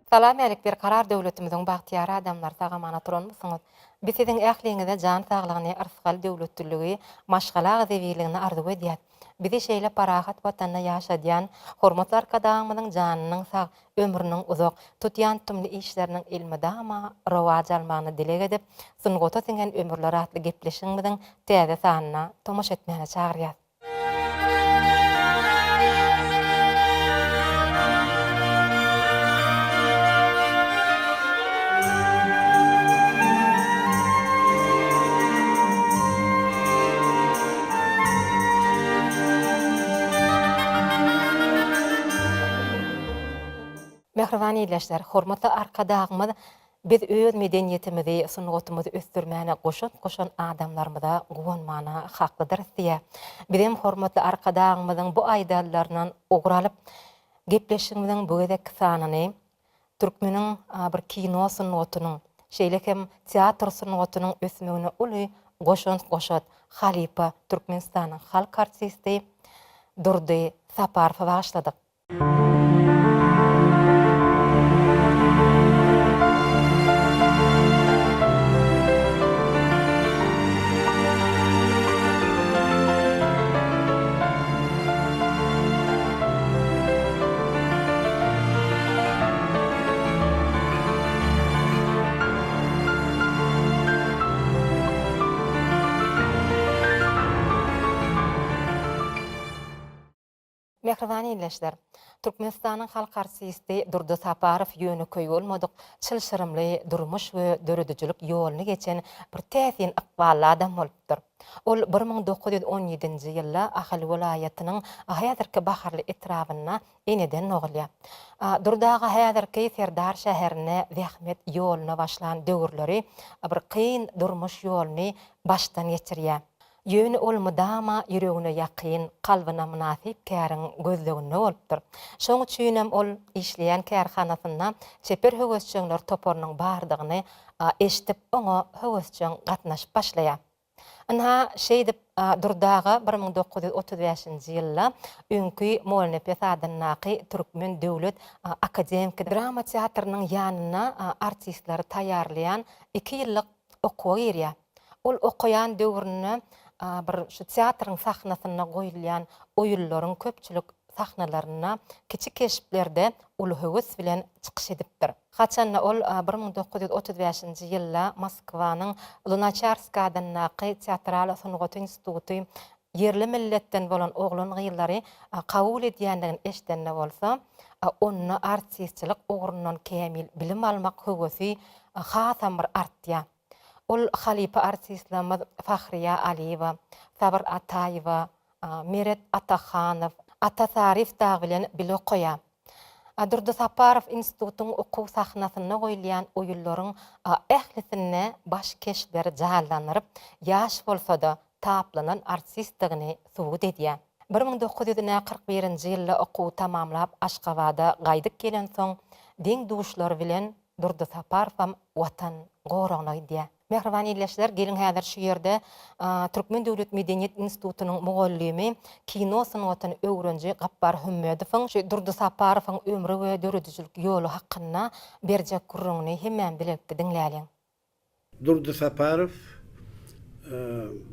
Salam alik bir karar döwletimiziň bagtyary adamlar tagamana turanmysyňyz? Biz siziň ähliňize jan saglygyny arsgal döwletçiligi, maşgala gyzybiligini arzu edýär. Bizi şeýle parahat watanda ýaşadýan, hormatly arkadaşymyzyň janynyň sag, ömrüniň uzak, tutýan tümli işleriniň ilmidama rowaj almagyny dilek edip, suňgota singen ömürler atly gepleşiňimiziň täze sanyna tomaş etmäge çagyrýar. Mehriban ýerleşler, hormatly arkadaşymyz, biz öz medeniýetimizi, suňgatymyzy ösdürmäne goşan adamlarymyza gowunmana haklydyr diýe. Bizim hormatly arkadaşymyzyň bu aýdallaryndan ogralyp gepleşigimiziň bu gezek sanyny türkmeniň bir kino suňgatynyň, şeýlekem teatr suňgatynyň ösmegine uly goşat Halipa Türkmenistanyň halk artisti Durdy Saparowa başladyk. Mehriban ýerleşler, Türkmenistanyň halk artisti Durdy Saparow ýöne köý bolmadyk, çylşyrymly durmuş we döredijlik ýoluny geçen bir täsin ykbally adam bolupdyr. Ol 1917-nji ýylda Ahal welaýatynyň häzirki Baharly etrawyna eneden oglýar. Durdagy häzirki Serdar şäherine zähmet ýoluny başlan döwürleri bir kyn durmuş ýoluny başdan geçirýär. Ýöne olmadama ýüregine ýakyn, kalbyna münasip käriň gözleginde bolupdyr. Şoň üçin hem ol işleýän kärhanasyna çeper höwesçiler topornyň bardygyny eşitip oňa höwesçiň gatnaşyp başlaýar. Ana şeýdip Durdagy 1935-nji ýylda öňkü Mollnepes adynyňky Türkmen Döwlet Akademik Drama Teatrynyň ýanyna artistler taýýarlayan 2 ýyllyk okuwa girýär. Ol okuyan döwrüne bir şu teatrın sahnasyna goýulýan oýunlaryň köpçülik sahnalaryna kiçik keşiplerde ulu höwes bilen çykyş edipdir. Haçanna ol 1935-nji ýylda Moskwanyň Lunacharska adynyňky teatral suňgat instituty yerli milletten bolan oglan gyýyllary kabul edýändigini eşitende bolsa, onu artistçilik ugrundan kämil bilim almak höwesi hasam bir artýar. Ol Halipa artistlerimiz Fahriye Aliyewa, Sabir Atayewa, Meret Ataxanow, Atasarif dağı bilen bile okuýar. Durdy Saparow institutynyň okuw sahnasyna goýulýan oýunlaryň ählisine baş keşler jalandyryp, ýaş bolsa-da taplanan artistligini subut edýär. 1941-nji ýylda okuw tamamlap Aşgabatda gaýdyp gelen soň deň duşlar bilen Durdy Saparow watan goragyna gidýär. Mehriban ýerleşler, gelin häzir şu ýerde Türkmen Döwlet Medeniýet Institutynyň mugallimi, kino sanwatyny öwrenji Gappar Hümmedowyň şu Durdy Saparowyň ömrü we döredijlik ýolu hakynda berjek gurrunny hemmen bilip dinläliň. Durdy Saparow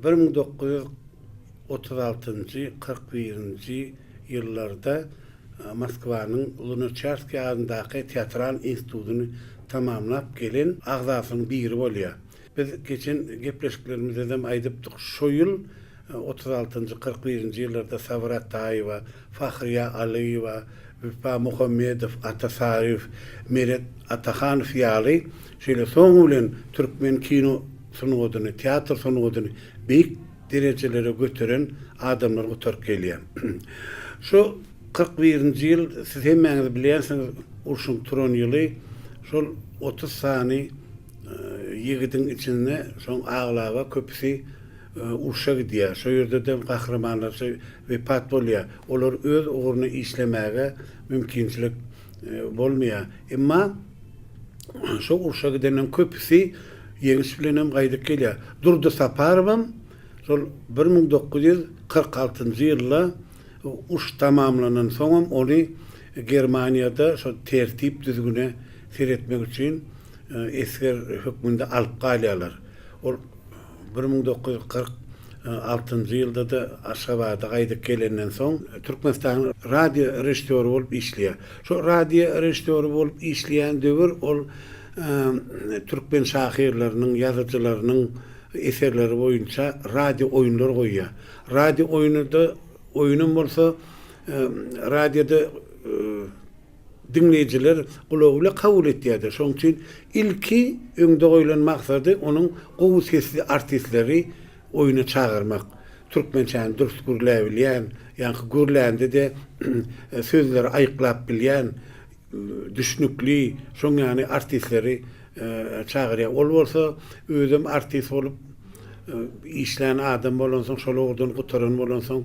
1936-njy 41-nji ýyllarda Moskwanyň Lunacharska adyndaky teatral institutyny tamamlap gelen agzasynyň biri bolýar. Biz geçen gepleşiklerimizde hem aýdypdyk, şo ýyl 36-njy 41-nji ýyllarda Sabir Atayewa, Fahriye Aliyewa, Vüfa Muhammedow, Atasarif, Meret Ataxanow ýaly şeýle soň bilen türkmen kino suňgatyny, teatr suňgatyny beýik derejelere götüren adamlar oturup gelýär. Şu 41-nji ýyl siz hemmeňiz bilýänsiňiz, urşuň turan ýyly şol 30 sany ýigidin içinde şoň aglaga köpüsi urşa gidýär. Şo ýerde de gahramanlar wepat bolýar. Olar öz uguruny işlemäge mümkinçilik bolmaýar. Emma şo urşa gidenen köpüsi ýeňiş bilen hem gaýdyp gelýär. Durdy Saparow şol 1946-njy ýylda uş tamamlanan soň ony Germaniýada şo tertip düzgüne seyretmek için esker hükmünde alıp galyalar. Ol 1946 ýylda da Aşgabat'a gaýdyp gelenden soň Türkmenistan radio rejissöri bolup işleýär. Şo radio rejissöri bolup işleýän döwür ol Türkmen şahirlerinin, yazıcılarının eserleri boyunca radio oyunlar goýýar. Radio oyunuda oyunun bolsa radioda dinleyijiler gulagula kabul etýärdir. Şoň üçin ilki öňde goýulan maksady onuň gowy sesli artistleri oyuna çağırmak. Türkmençäni dürüst gürläbilýän, ýa-ni gürlände de sözleri aýyklap bilýän, düşnükli, şoň ýani artistleri çağırýar. Ol bolsa özüm artist bolup işlän adam bolan soň, şol ogdan gutaran bolan soň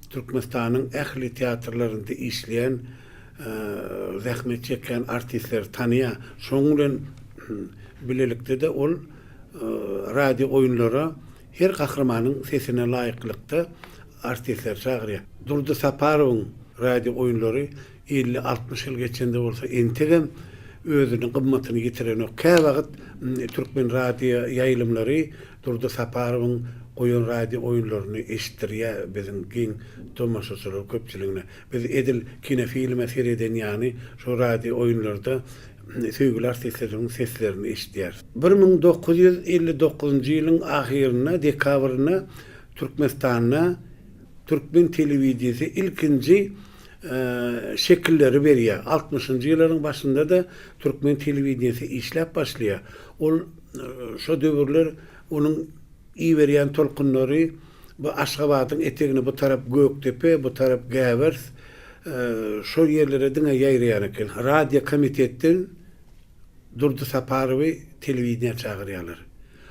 Türkmenistanyň ähli teatrlarynda işleýän, zähmet çeken artistler tanıya. Şoň bilen bilelikde de ol radio oyunlara her kahramanyň sesine laýyklykda artistler çağırýar. Durdy Saparowyň radio oyunlary 50-60 ýyl geçende bolsa entegem özüniň gymmatyny getiren o käwagt Türkmen radio ýaýlymlary Durdy Saparowyň goýan radio oyunlaryny eşitdirýär biziň giň tomaşaçylar köpçiligine. Biz edil kinofilme sereden ýani şo radio oyunlarda söýgüli artistleriň seslerini eşitýär. 1959-njy ýylyň ahyryna, dekabryna Türkmenistanyna Türkmen telewiziýasy ilkinji şekilleri berýär. 60-njy ýyllaryň başynda da Türkmen telewiziýasy işläp başlaýar. Ol şo döwürler onuň iyi berýän tolkunlary bu Aşgabatyň etegini bu tarap Göktepe, bu tarap Gävers, şo ýerlere diňe ýaýraýar eken. Radio komitetden Durdy Saparowy telewiziýa çağırýarlar.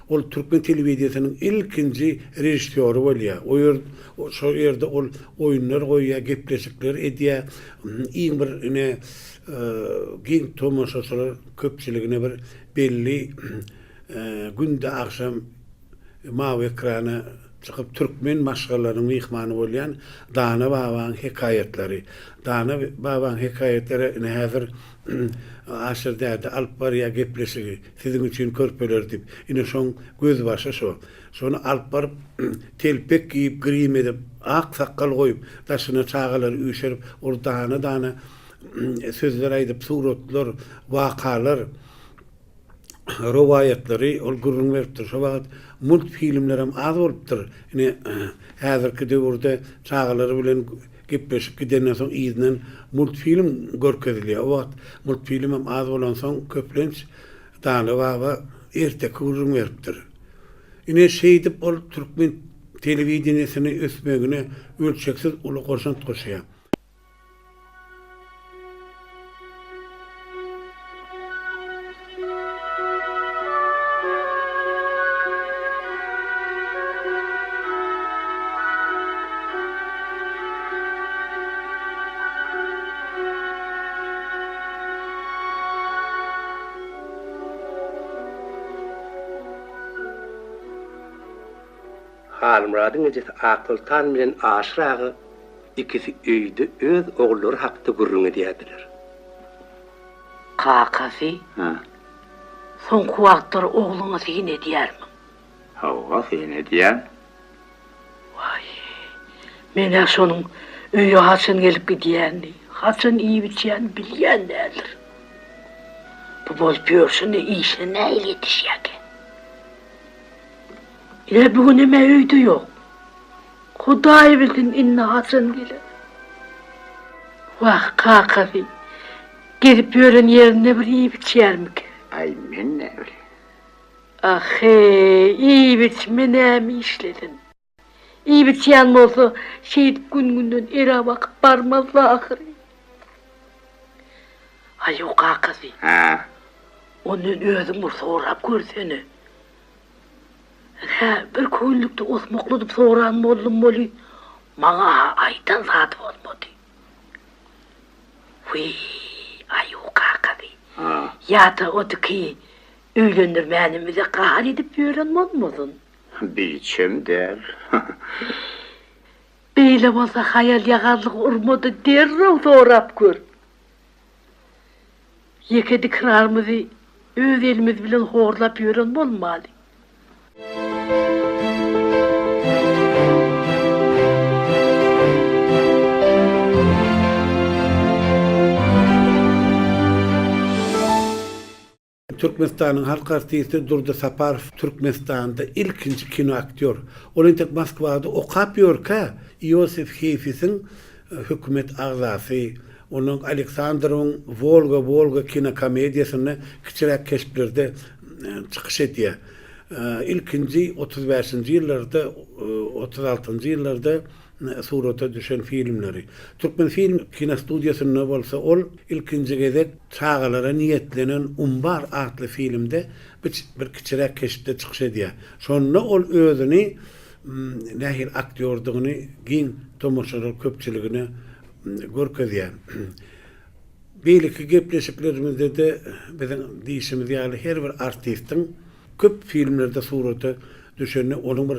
Ol Türkmen telewiziýasynyň ilkinji rejissöri bolýar. Şo ýerde ol oyunlar goýýar, gepleşikler edýär. Iň bir giň tomaşaçylar köpçiligine bir belli günde akşam mawy ekrana çıkıp Türkmen maşgalarynyň mihmany bolýan Dana babaň hekaýetlери. Dana babaň hekaýetleri häzir aşyrda alyp barýar gepleşigi. Siziň üçin körpeler dip. Ine şoň göz başa şo. Şonu alyp baryp telpek giyip grim edip ak sakkal goýup taşyna çağalar üýşerip orda dana sözler aýdyp suratlar, wakalar, rowaýatları ol gurrun beripdir. Şo wagt multfilmlerim az bolupdyr. Ine häzirki döwürde çağalary bilen gepleşip gidenden soň ýyzynyň multfilm görkezilýär. O wagt multfilm hem az bolan soň köplenç Dana baba erte gurrun beripdir. Ine şeýdip ol Türkmen telewiziýasyny ösmegine ölçeksiz uly gorşant goşýar. Halmuradyň ejesi Akultan bilen Aşragy ikisi öýde öz oglary hakda gurrun edýärdiler. Kakasy? Soňky wagtlar ogluňa sen edýärmi? Hawa sen edýär. Vay. Mene şonuň öýe haçan gelip gidýändi, haçan iyi biçýän bilýän däldir. Bu bolup ýörşüne işine näil ýetişýär. Ine bugün eme öýde ýok. Hudaý bilsin inne haçan gelir. Wah Kakasy. Gelip ýören ýerine bir iyi biçýärmik. Ay men näme? İyi biçme näme işledin? İyi biçýän bolsa şeýdip gün-günden ere bakyp barmaz ahyry. Aýo Kakasy. Onuň özüň bir sorap görsene. Bir köýlükde osmokladyp soran boly. Maňa aýdan zat bolmady. Aýo Kakasy. Ýa-da otyky öýlendirmänimize gahar edip ýören bolmadyn. Biçim der. Beýle bolsa haýal ýagarlyk urmady derrew sorap gör. Yekedi kırarmızı öz elimiz bilen horlap yören bolmaly. Türkmenistan'ın halk artisti Durda Saparov Türkmenistan'da ilkinci kino aktör. Onun tek Moskva'da okapıyor ka Iosif Heifet'in hükümet ağzası. Onun Aleksandrov'un Volga kino komediyasını küçük keşiflerde çıkış ediyor. İlkinci 35. yıllarda 36. yıllarda surata düşen filmleri. Türkmen film kino studiyasında bolsa ol ilkinci gezek çağalara niyetlenen Umbar adlı filmde bir küçük keşifte çıkış ediyor. Sonra ol özünü nähil aktörlüğünü giň tomoşalar köpçüligini görkezýär. Beýleki gepleşiklerimizde de biziň diýişimiz ýaly her bir artistiň köp filmlerde surata düşeni onun bir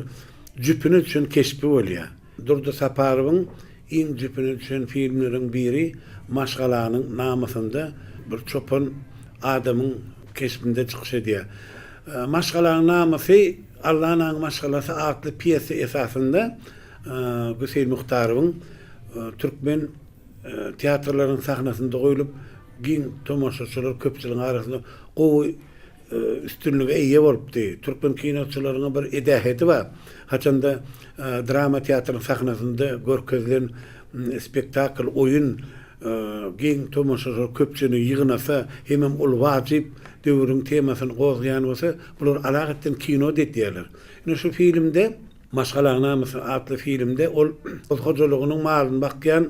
jüpüne düşen keşpi bolýar. Durda Saparowyň iň jüpüne düşen filmleriň biri Maşgalanyň namysynda bir çopan adamyň keşpinde çykyş edýär. Maşgalanyň namysy Allah'ın Maşgalası adlı piyesi esasında Güseyl Muhtarowyň Türkmen tiyatrlarynyň sahnasynda goýulyp giň tomoşaçylar köpçüligiň arasynda gowy üstünlüge eýe bolupdy. Türkmen kinoçylarynyň bir edäheti bar. Haçanda drama tiyatrının sahnasında görkezlen spektakl, oyun giň tomoşaçylar köpçüligiň ýygnasa hemem ol wajyp döwrüň temasyny gozlaýan bolsa, bular alaqatdan kino diýerler. Ine şu filmde Maşgalanyň namysy adly filmde ol hojalygynyň malyny bakýan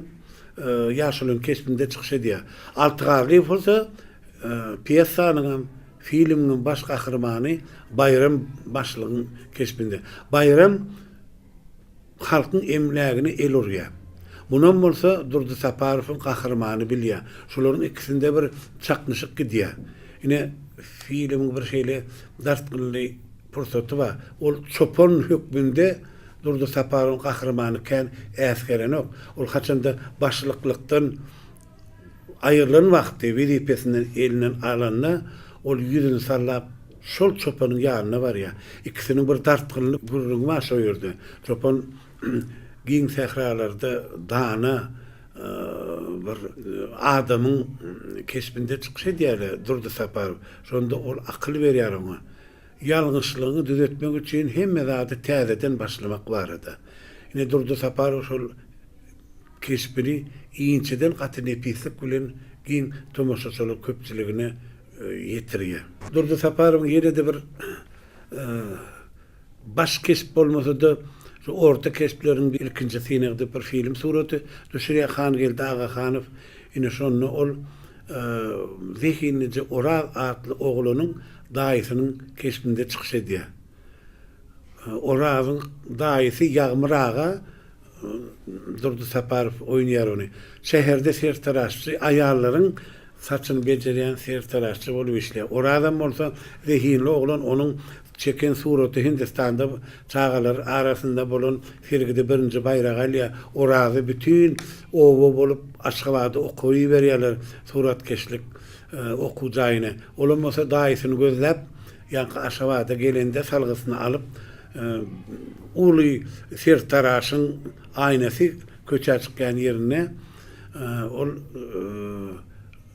ýaşylyň kesbinde çykyş edýär. Altygarly bolsa piyesanyň filminiň baş gahrymany Bayram başlygynyň kesbinde. Bayram halkyň emlägini el urýar. Bunun bolsa Durda Saparowyň gahrymany bilýär. Şolaryň ikisinde bir çaknyşyk gidýär. Ine filmiň bir şeýle dartgynly pursaty bar. Ol çopan hükmünde Durda Saparowyň gahrymany kän äskerenok. Ol haçanda başlyklykdan aýrylan wagty wezipesinden elinden alanda ol ýüzüni sallap şol çopanyň ýanyna barýar. İkisiniň bir dartgynly gurrungy bar şo ýerde. Çopan giň sehralarda dana bir adamyň kesbinde çykyş edýär Durda Saparow. Şonda ol akyl berýär ona. Ýalňyşlygyny düzeltmek üçin hemme zady täzeden başlamak barada. Ine Durda Saparow şol kesbini iňçeden gaty nepislik bilen giň tomoşaçylar köpçüligine ýetirýär. Durda Saparowyň ýerinde bir baş kesip bolmasa da şu orta kespleriň bir ikinji synagda bir film suraty düşürýär Han geldi Ağa Hanow. Ine şonu ol zihinnice Oral adlı oğlunun daýysynyň kesbinde çykyş edýär. Orawyň daýysy Ýagmyr Ağa Durda Saparow oýnaýar ony. Şeherde sertaraşçy aýallaryň saçyny bejerýän sertaraşçy bolup işleýär. Oradan bolsa zihinli oglan onuň çeken suraty Hindistanda çağalar arasında bolan Firgide birinci bayraq alýar. Orazy bütün owo bolup Aşgabatda okuwy berýärler suratkeşlik oku jaýyna. Olamasa daýysyny gözläp ýa-ni Aşgabatda gelende salgysyny alyp uly sertaraşyň aýnasy köçä çykýan ýerine ol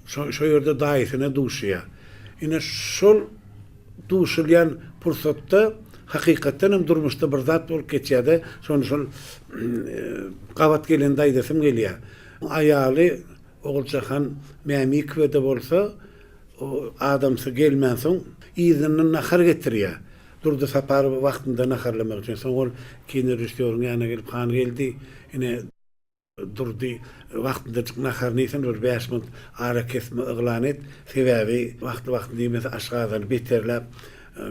şo ýerde daýysyna duşýar. Ine şol duşulýan pursatda hakykatdan durmuşda bir zat bolup geçýärde, şol gabat gelen daýdasym gelýär. Aýaly Ogulçahan Mämikowede bolsa o adamsy gelmän soň ýyzyny nahar getirýär. Durda Saparow wagtynda naharlamak üçin soň ol kino rejissöriň ýanyna gelip Han geldi. Ine durdy wagtynda nahar näsen bir 5 minut ara kesme yglan et. Sebäbi wagty diýmese aşgadan beterläp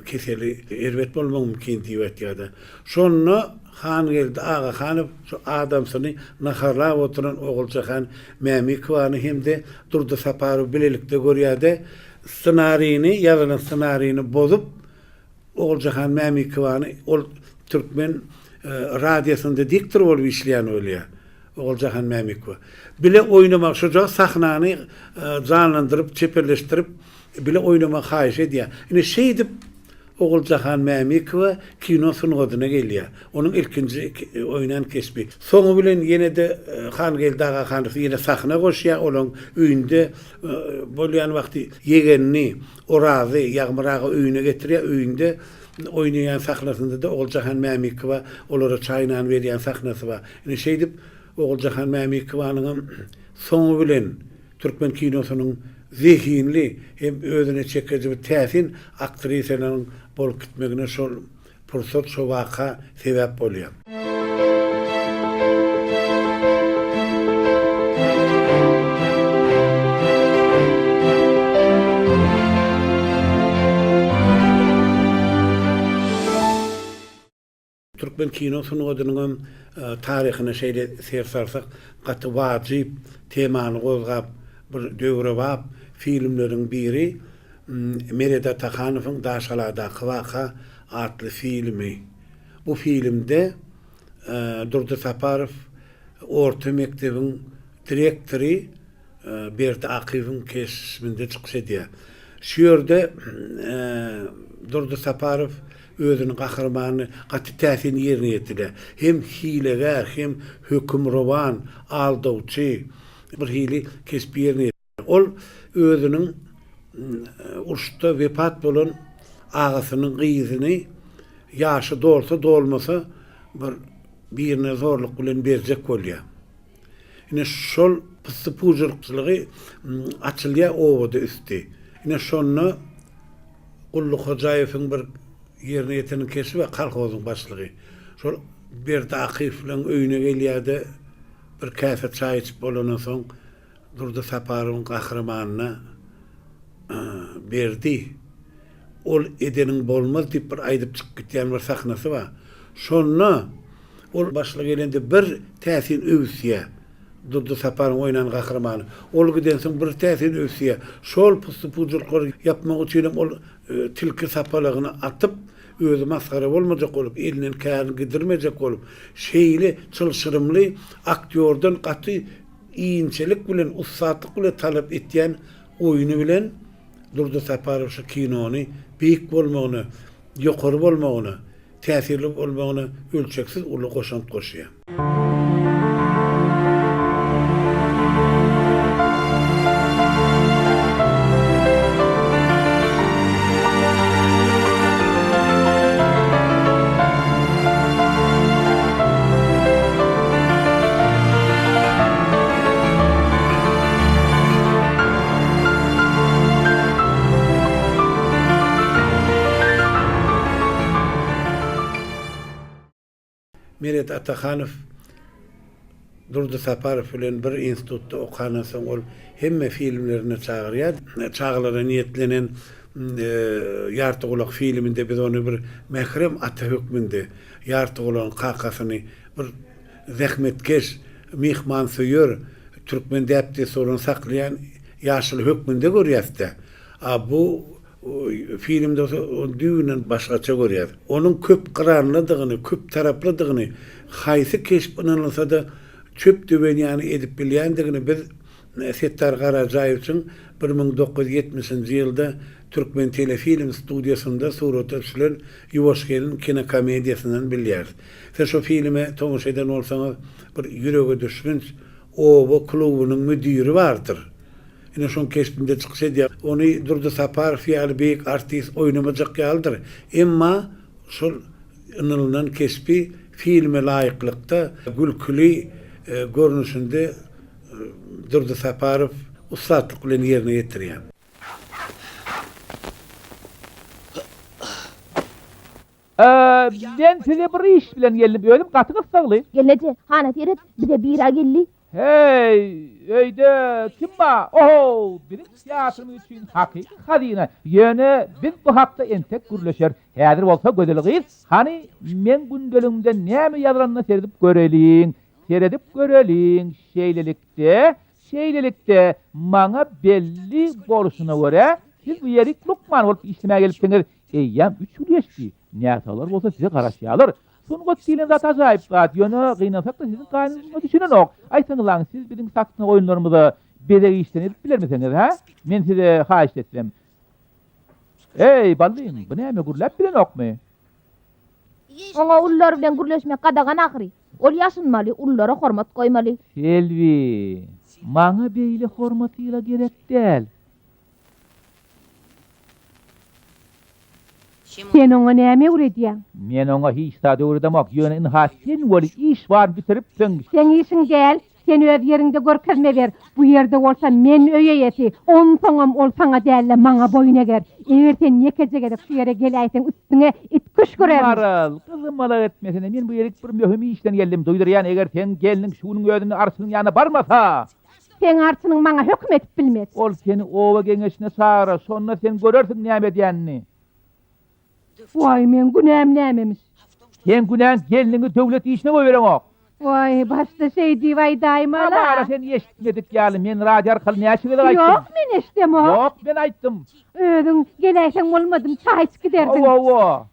keseli erbet bolmak mümkin diýetýärdi. Şonu Han geldi Ağa Hanow şu adamsyny naharlap oturan Ogulçahan Mämikowany hemde Durda Saparow bilelikde görýärdi. Ssenaryny, ýazylan ssenaryny bozup Ogulçahan Mämikowany ol Türkmen radiosunda diktor bolup işleýän bolýar. Oğulcahan Mämikova. Bile oynamak şoja sahnany canlandırıp, çeperleştirip bile oynamak haýyş edýär. Ine şey dip Oğulcahan Mämikova kino sunugyna gelýär. Onuň ilkinji oynan kesbi. Soňu bilen ýene de Hangel Daga Hanow ýene sahna goşýar, olaň öýünde bolýan wagty yegenini, orazy, ýagmyragy öýüne getirýär, öýünde oynayan sahnasında da Oğulcahan Mämikova olara çaynan berýän sahnasy bar. Ine şey dip Oğulcahan Mämikovanyň soňu bilen türkmen kinosynyň zehinli hem özüne çekici bir täsin aktrisalarning bolup gitmegine şol pursat, şo waka sebäp bolýar. Türkmen kinosynyň ödüniň taryhyna şeýle ser sarsak, gaty wajyp temany gozgap bir döwre bap filmleriň biri Mered Atahanowyň Daşalada Waka adly filmi. Bu filmde Durdy Saparow orta mektebiň direktori Berdi Akywyň kesminde çykyş edýär. Şu ýerde Durdy Saparow özüniň gahrmany gaty täsini ýerine ýetirdi. Hem hileger, hem hökümrowan, aldawçy bir hili kesip ýerine ýetirdi. Ol özüniň urşda wepat bolan agasynyň gyzyny ýaşy dolsa dolmasa birine zorluk bilen berjek bolýar. Ine şol püspüjürkçylygy açylýar owada üstü. Ine şonu Ullu Hojaýewiň bir ýerine ýeteni kesip we kalkozyň başlygy. Şol Berdi Akyw bilen öýüne gelýärde bir käfe çaý içip bolandan soň Durdy Saparowyň gahrmanyna berdi. Ol edenin bolmaz diýip bir aýdyp çykyp gitýän bir sahnasy bar. Şonu ol başlyk gelende bir täsin öwsýär. Durdy Saparow oynan gahrmany. Ol giden soň bir täsin öwsýär. Şol püspüjürkleri ýapmak üçin ol tilki sapalagyny atyp özü maskara bolmajak bolup, elinin kärini gidirmejek bolup, şeýle çylşyrymly aktýordan gaty iýinçelik bilen, ussatlyk bilen talap etýän oýuny bilen Durdy Saparow şu kinony beýik bolmagyny, ýokary bolmagyny, täsirli bolmagyny ölçeksiz uly goşant goşýar. Mered Atahanow Durdy Saparow bilen bir institutda okanyň soň ol hemme filmlerini çagyrýar. Çaglara niýetlenen Ýartygulak filminde biz onu bir Mehrem ata hükmünde Ýartygulakyň kakasyny bir zähmetkeş, mihmansyýör, türkmen däpdi sorun saklayan ýaşyl hükmünde görýärdi. Bu filmde düýünden başgaça görýär. Onuň köp gıranlydygyny, köp taraplydygyny, haýsy keşpinanlasa da çöp düwenýany edip bilýändigini biz Settar Garajaýewiň 1970-nji ýylda Türkmen telefilm studiýasynda surat etdilen Ýuwaşgelin kinokomediýasynyň bilýär. Sen şu filme tomuş eden bolsaňyz bir ýürege düşmünç owa klubynyň müdiri bardyr. Ine şon kesbinde çykyş edýär. Ony Durdy Saparow ýaly beýik artist oýnamajak ýaldyr. Emma şol ynlynan kesbi filme laýyklykda gülküli görnüşinde Durdy Saparow ussatlyk bilen ýerine ýetirýär. Ben size bir iş bilen gelip ölüm katı kıstagly. Gelece, hana teret, bize bira gelli. Hey, öýde kim ba? Oho, benim tiyatrym üçin hakyky hazina. Ýöne biz bu hakda entek gürleşer. Häzir bolsa gödeligiz. Hani men gündeligimde näme ýazranna seredip göreliň. Şeýlelikde maňa belli boluşuna göre siz bu ýerik Lukman bolup işlemä gelipdiňiz. Eýýam 3 ýyl geçdi. Näsalar bolsa size garaşýarlar. Şunu götüren zat ajaýyp zat. Ýöne gynansak da sizin gaýnyňyza düşünenok. Aýsaňyz, siz biziň saksyn oýunlarymyza bedegi işten edip bilermisiňiz, ha? Men size haýyş etsem. Ey, baldym, bu näme gurlap bilenokmy? Oňa ullar bilen gürleşmek gadagan ahry. Ol ýaşynmaly, ullara hormat goýmaly. Selvi, maňa beýle hormatyla gerek däl. Sen oňa näme öwredýäň? Men oňa hiç da öwredemok. Ýöne inha sen bol iş bar bitirip Sen işiň däl, sen öz ýerinde görkezme ber. Bu ýerde bolsa men öýeýeti, onpaňam ol saňa dälle maňa boyun eger. Eger sen nekece gerek şu ýere gelaýsyň üstüne it kuş görer. Maral, kızım mala etmesine. Men bu ýerik bir möhüm işden geldim. Doýdur ýani eger sen geliniň şunyň ödüni arsynyň ýanyna barmasa. Sen arsynyň maňa hökm etip bilmez. Ol seni owa geňeşine sara, sonra sen görersiň näme diýänini. Vay men günäm nämemiş. Sen günän geliniňi döwlet işine goýberemok. Vay başda şey diýip daýmala. Ama sen eşitmedik ýaly. Men radio arkaly näçe gele aýtdym. Yok men eşdem o. Yok, ben aýtdym. Ödün gelaýsaň bolmadym, çaý içip giderdim. Owa.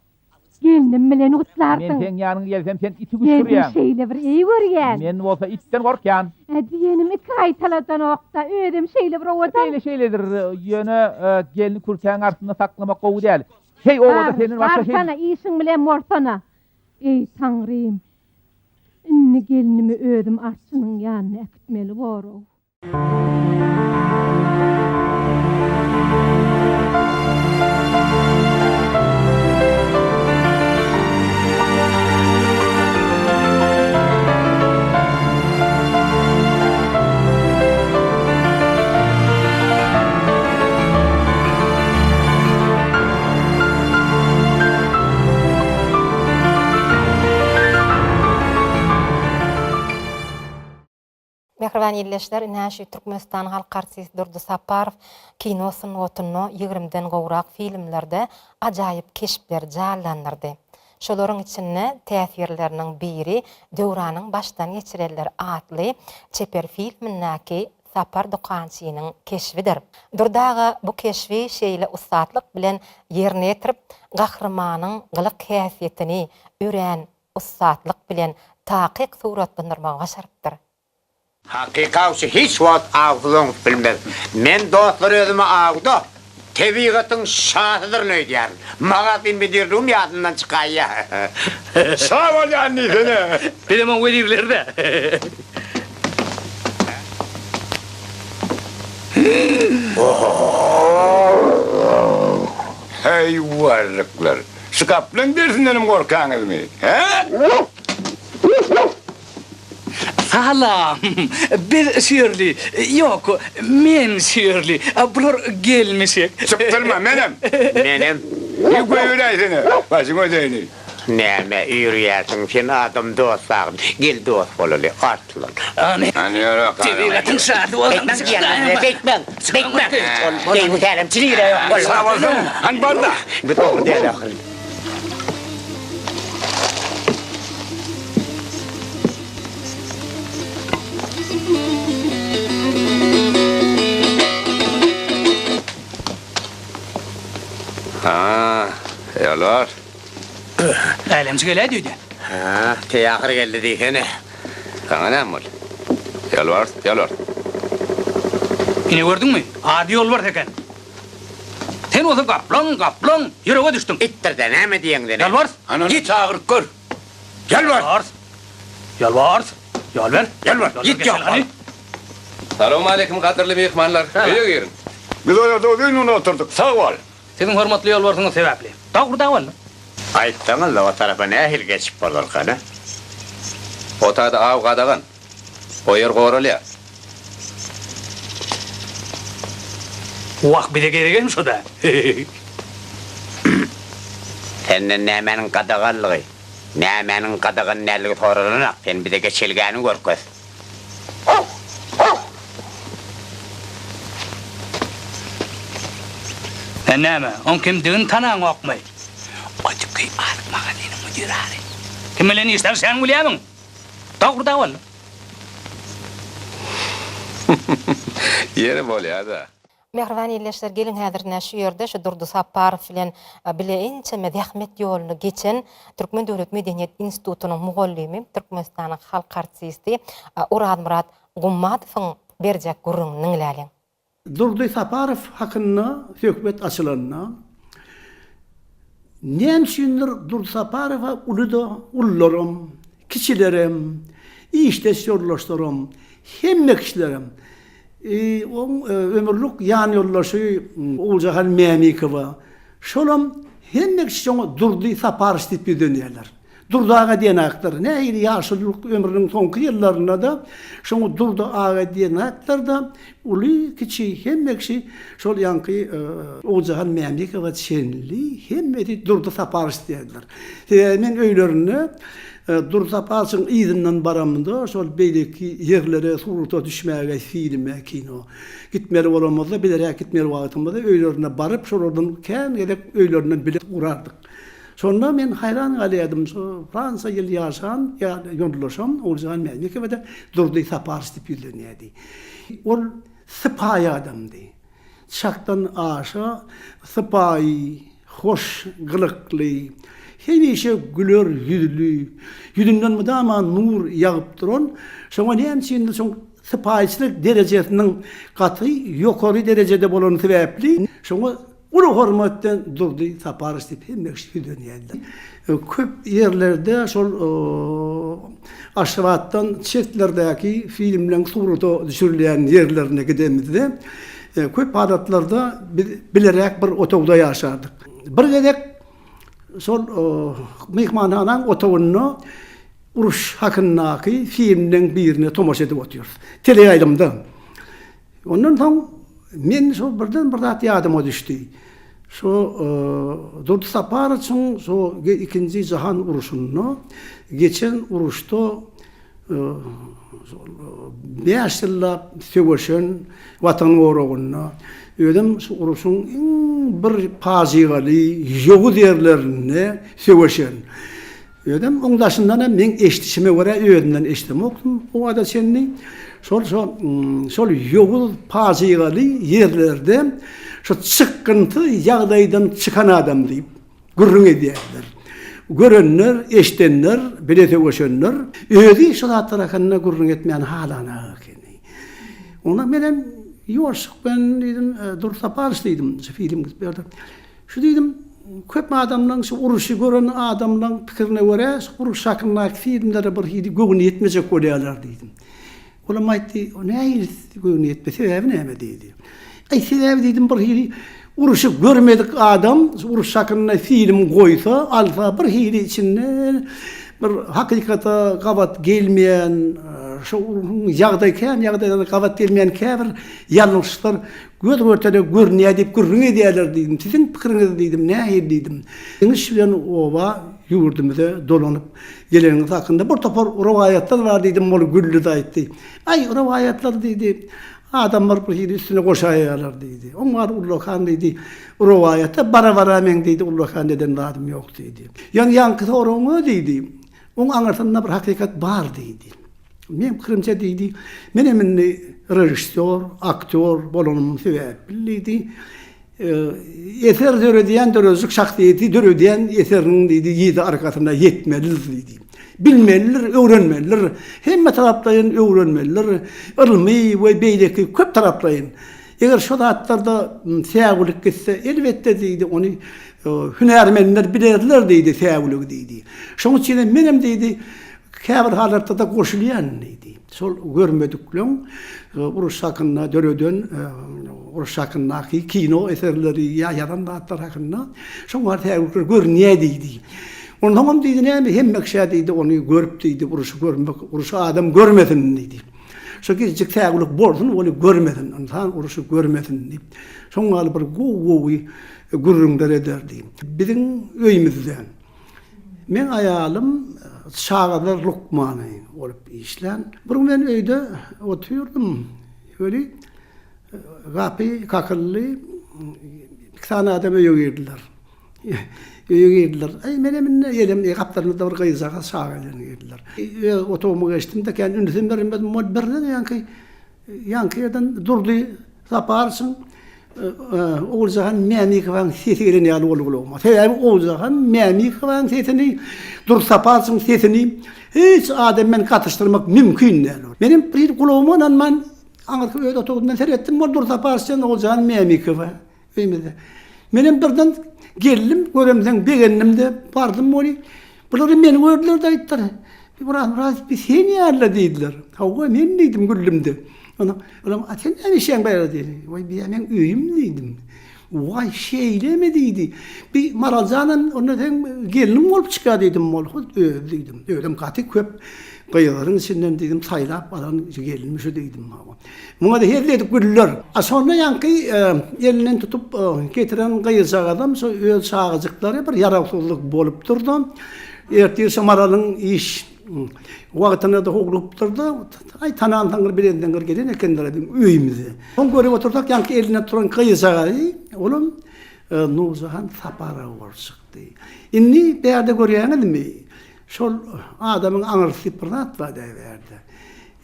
Gelinim bilen Men utlardyň. sen ýanyňa gelsem sen iti Geldim güçürýän. şeyle bir iyi görýän. Men bolsa itden gorkýan. Diýenim iki aýtaladan okta ödüm şeyle bir owadan. Beýle şeyledir. Ýöne gelini kurkäň artynda saklamak gowy däl. Hey owada senin başga şey. Sana işin bilen morsana. Ey Tanrym. Inni gelinimi ödüm artçynyň ýanyna äkitmeli boro. Mehriban ýerleşler, näşe Türkmenistan halk artisti Durdy Saparow kinosyny otuny 20den gowrak filmlerde ajaýyp keşipler jallandyrdy. Şolaryň içinde täsirleriniň biri döwranyň başdan geçirenler atly çeper filmindäki Sapar Dokançynyň keşfidir. Durdaga bu keşfi şeýle ustadlyk bilen ýerine ýetirip, gahrymanyň gylyk häsiýetini ören ustadlyk bilen takyk suratlandyrmagy başarypdyr. Hakikawşy hiç wagt agdyň bilmez. Men dostlar özüme agdy. Tebigatyň şahydyr näýdýär. Maga bilmedirdim ýadyndan çykaýa. Sağ ol ýanny seni. Bilemem werirlerde. Hey warlıklar. Skaplan dersinden gorkaňyzmy? He? Salam. Bir sürli. Yok, men sürli. Bular gelmesek. Çıptırma menem. Menem Ne koyuray seni? Başyň ödeýni. näme ýürýärsiň sen adam dostlar. Gel dost bolaly artlan. Hani ýara Tebigatyň şahy bolan. Bekmen. Benim terim çilire. Sağ olsun. Han barda. Bir doğru değil ahir. Ha, ýalar. Älemsi gele diýdi. Ha, teýahir geldi diýene. Sana näme bol? Ýalar. Ine gördüňmi? Ady ýol bar eken. Sen osa gaplan, ýürege düşdüň. Ittirde näme diýeňden? Yalvar. Anany çağırıp gör. Yalvar. Git ýok. Salam aleykum kadrly mehmanlar. Öýe girin. Biz oýada oýunyna oturduk. Sağ ol. Senin hormatly ýolbarsyňyz sebäpli. Dagurda bol. Aýtsaňyz da o tarafa nähil geçip bolar kana? Otada aw gadagan. Oýer goralya. Wak bide geregen şoda. Senden nämenin qadaganlygy? Nämenin qadagan näligi soralanak, sen bize geçilgäni görköz. Näme? On kimdigin tanaň okmay. Otyky artmaga diýen müdirary. Kim bilen işler sen bilýärmiň? Dagurda bol. Yeri bol ýa-da. Mehriban illeşler gelin häzirne şu ýerde şu Durdy Saparow bilen bileýinçe medahmet ýoluny geçen Türkmen Döwlet Medeniýet Institutunyň mugallimi, Türkmenistanyň halk artisti Urad Murat Gummadowyň berjek gurrungyny näleň. Durdy Saparow hakkında hökümet açılanına Nemşindir Durdy Saparow'a ullarym, kiçilerim, işdeşyorlaşlarım, hemme kişilerim, ömürlük yan yoldaşı Olcahan Memikova, şolam hemme kişi Durdy Saparow diýip dönýärler. Durdaga diýen aktar, nähili ýaşylyk ömrüniň soňky ýyllarynda da şoňa Durdaga diýen aktarda uly kiçi hemme kişi şol ýanky Olcahan Memikova çenli hemme Durdy Saparow diýerler. Men öýlerini Durdy Saparow'yň ýyzynyň baramynda şol beýleki ýerlere surata düşmäge filme, kino gitmeli bolamazda bilerek gitmeli wagtymda öýlerine baryp şolardan kän gelip öýlerinden bilet urardyk. Sonra men hayran galýadym. Fransa ýyl ýaşan, ýoldaşam Olcahan Memikova da Durdy Saparow diýip bilinýärdi. Ol sypaý adamdy. Çakdan aşa sypaý, hoş gılykly, hemişe güler yüzlü, yüzünden mudama nur yağıp duran, şoňa näçe şoň sypaýçylyk derejesiniň gaty ýokary derejede bolan sebäpli, şoňa uly hormatdan Durdy Saparow diýip hemmeşi dönýärdi. Köp ýerlerde şol aşwatdan çetlerdäki filmleň suraty düşürilýän ýerlerine gidemizde köp adatlarda bilerek bir otogda ýaşardyk. Bir gedek şol mehmanhanaň otogyny uruş hakyndaky filmden birine tomaşa edip oturýar. Teleýaýlymda. Ondan soň men şo birden bir zat ýadyma düşdi. Şo Durdy Saparow'yň şo ikinji jahan uruşuny geçen uruşda 5 ýyllap söwüşen watan gorogyny ödüm şu uruşun bir pazigaly ýoğu derlerini söwüşen. Ödüm oňdaşyndan men eşdişime görä ödünden eşdemokdum. O ada senni şol ýoğu pazigaly ýerlerde şu çykynty ýagdaýdan çykan adam diýip gurrun edýärler. Görenler, eşdenler, bilete göçenler, ödi şu tarafına gurrun etmeyen halana keni. Ona menen yoşuk ben dedim, Durdy Saparow dedim, şu film berdim. Şu dedim, köp adamlaryň şu uruşy gören adamlaryň pikirine görä, şu uruş hakyndaky filmlere bir hidi gögün etmejek bolýarlar dedim. Olam aýtdy, o näýe gögün etmese sebäbi näme dedi. Ay sebäbi dedim bir hidi uruşy görmedik adam, uruş hakynda film goýsa, alfa bir hili içinde bir hakykata gabat gelmeyen, şu ýagdaý ýagdaýdan gabat gelmeyen käbir ýalňyşlar göz görtede görnýär diýip gurrun edýärler dedim. Siziň pikiriňiz dedim, nähir dedim. Iňiş bilen oba ýurdumyzda dolanyp geleniňiz hakynda bir topar rowayatlar bar dedim, ol güllü de aýtdy. Ay rowayatlar dedi. Adamlar bir hili üstüne koşaýarlar diýdi. Onlar Ullohan diýdi. Rowayatda bara men diýdi, Ullohan deden radım ýok diýdi. Ýanky soruňy diýdi. Oň aňartynda bir hakykat bar diýdi. Men pikirimçe diýdi, men emini rejissor, aktör bolanym sebäpli diýdi. Eser döredýän dörözlük şahsiýeti döredýän eseriniň diýdi, ýedi arkasynda ýetmeli diýdi. Bilmeliler, öğrenmeliler. Hemme taraplayın öğrenmeliler. Ilmi ve beýleki köp taraplayın. Eger şu zatlarda täwirlik gitse, elbetde diýdi, onu hünermenler bilerler diýdi, täwirlik diýdi. Şoň üçin menem diýdi, käbir halatda da goşulýan diýdi. Şol görmedikleň uruş hakynda döreden, uruş hakyndaky kino eserleri ýaýadan zatlar hakynda şoňar täwirlik görnýär diýdi. Ondan diýdi näme hemme kişi diýdi, onu görüp diýdi, uruşy adam görmedin diýdi. Şo gizlik täwirlik bolsun, onu görmedin, ondan uruşy görmedin diýip. Şoňa bir gowy gurrunlar ederdi. Biziň öýümizde men aýalym Şagadar Lukmany bolup işlän. Bir men öýde oturdum. Öli gapy kakylly bir tane adam öýürdüler. Öýürdüler. Ay menem elim gaplarynda bir gyzaga şagalarny girdiler. Otomobil geçdim de kendi ünitemlerim ben birden ýanky ýerden Durdy Saparow Oğulcan Memikovan sesini ýaly bolgulyma. Sebäbi Oğulcan Memikovan sesini Dursaparsın sesini hiç adammen gatışdyrmak mümkin däl. Benim bir kulağımdan men aňyrky öýde oturganda seretdim, bol Dursaparsyn Oğulcan Memikowa. Öýmedi. Menem birden geldim, göremden begenimde bardym boly. Bular meni gördüler de aýtdylar. Biraz bir sen ýarla diýdiler. Hawa men diýdim güllimde. Olam aten näme bayra diýdi. Vay men öýüm diýdim. Vay şeýleme diýdi. Bir maraljanan onu gelinim bolup çyka diýdim bol. Diýdim. Öýdüm gaty köp gaýalaryň içinden diýdim saýlap alan gelinim şu diýdim. Muňa da herledik güller. Sonra ýanky elinden tutup getiren gaýyjak adam şu öz çağıjyklary bir ýaraksızlyk bolup durdy. Ertesi maralyň iş wagtyna da hoglup durdy. Ay tanan taňyr bilenden gelen ekenler dedim öýümizde. On görüp oturdak ýanky eline turan gaýyjak olam Nurzahan Sapara bolşykdy. Inni berde görýänmi? Şol adamyň aňyr sipirnat wada berdi.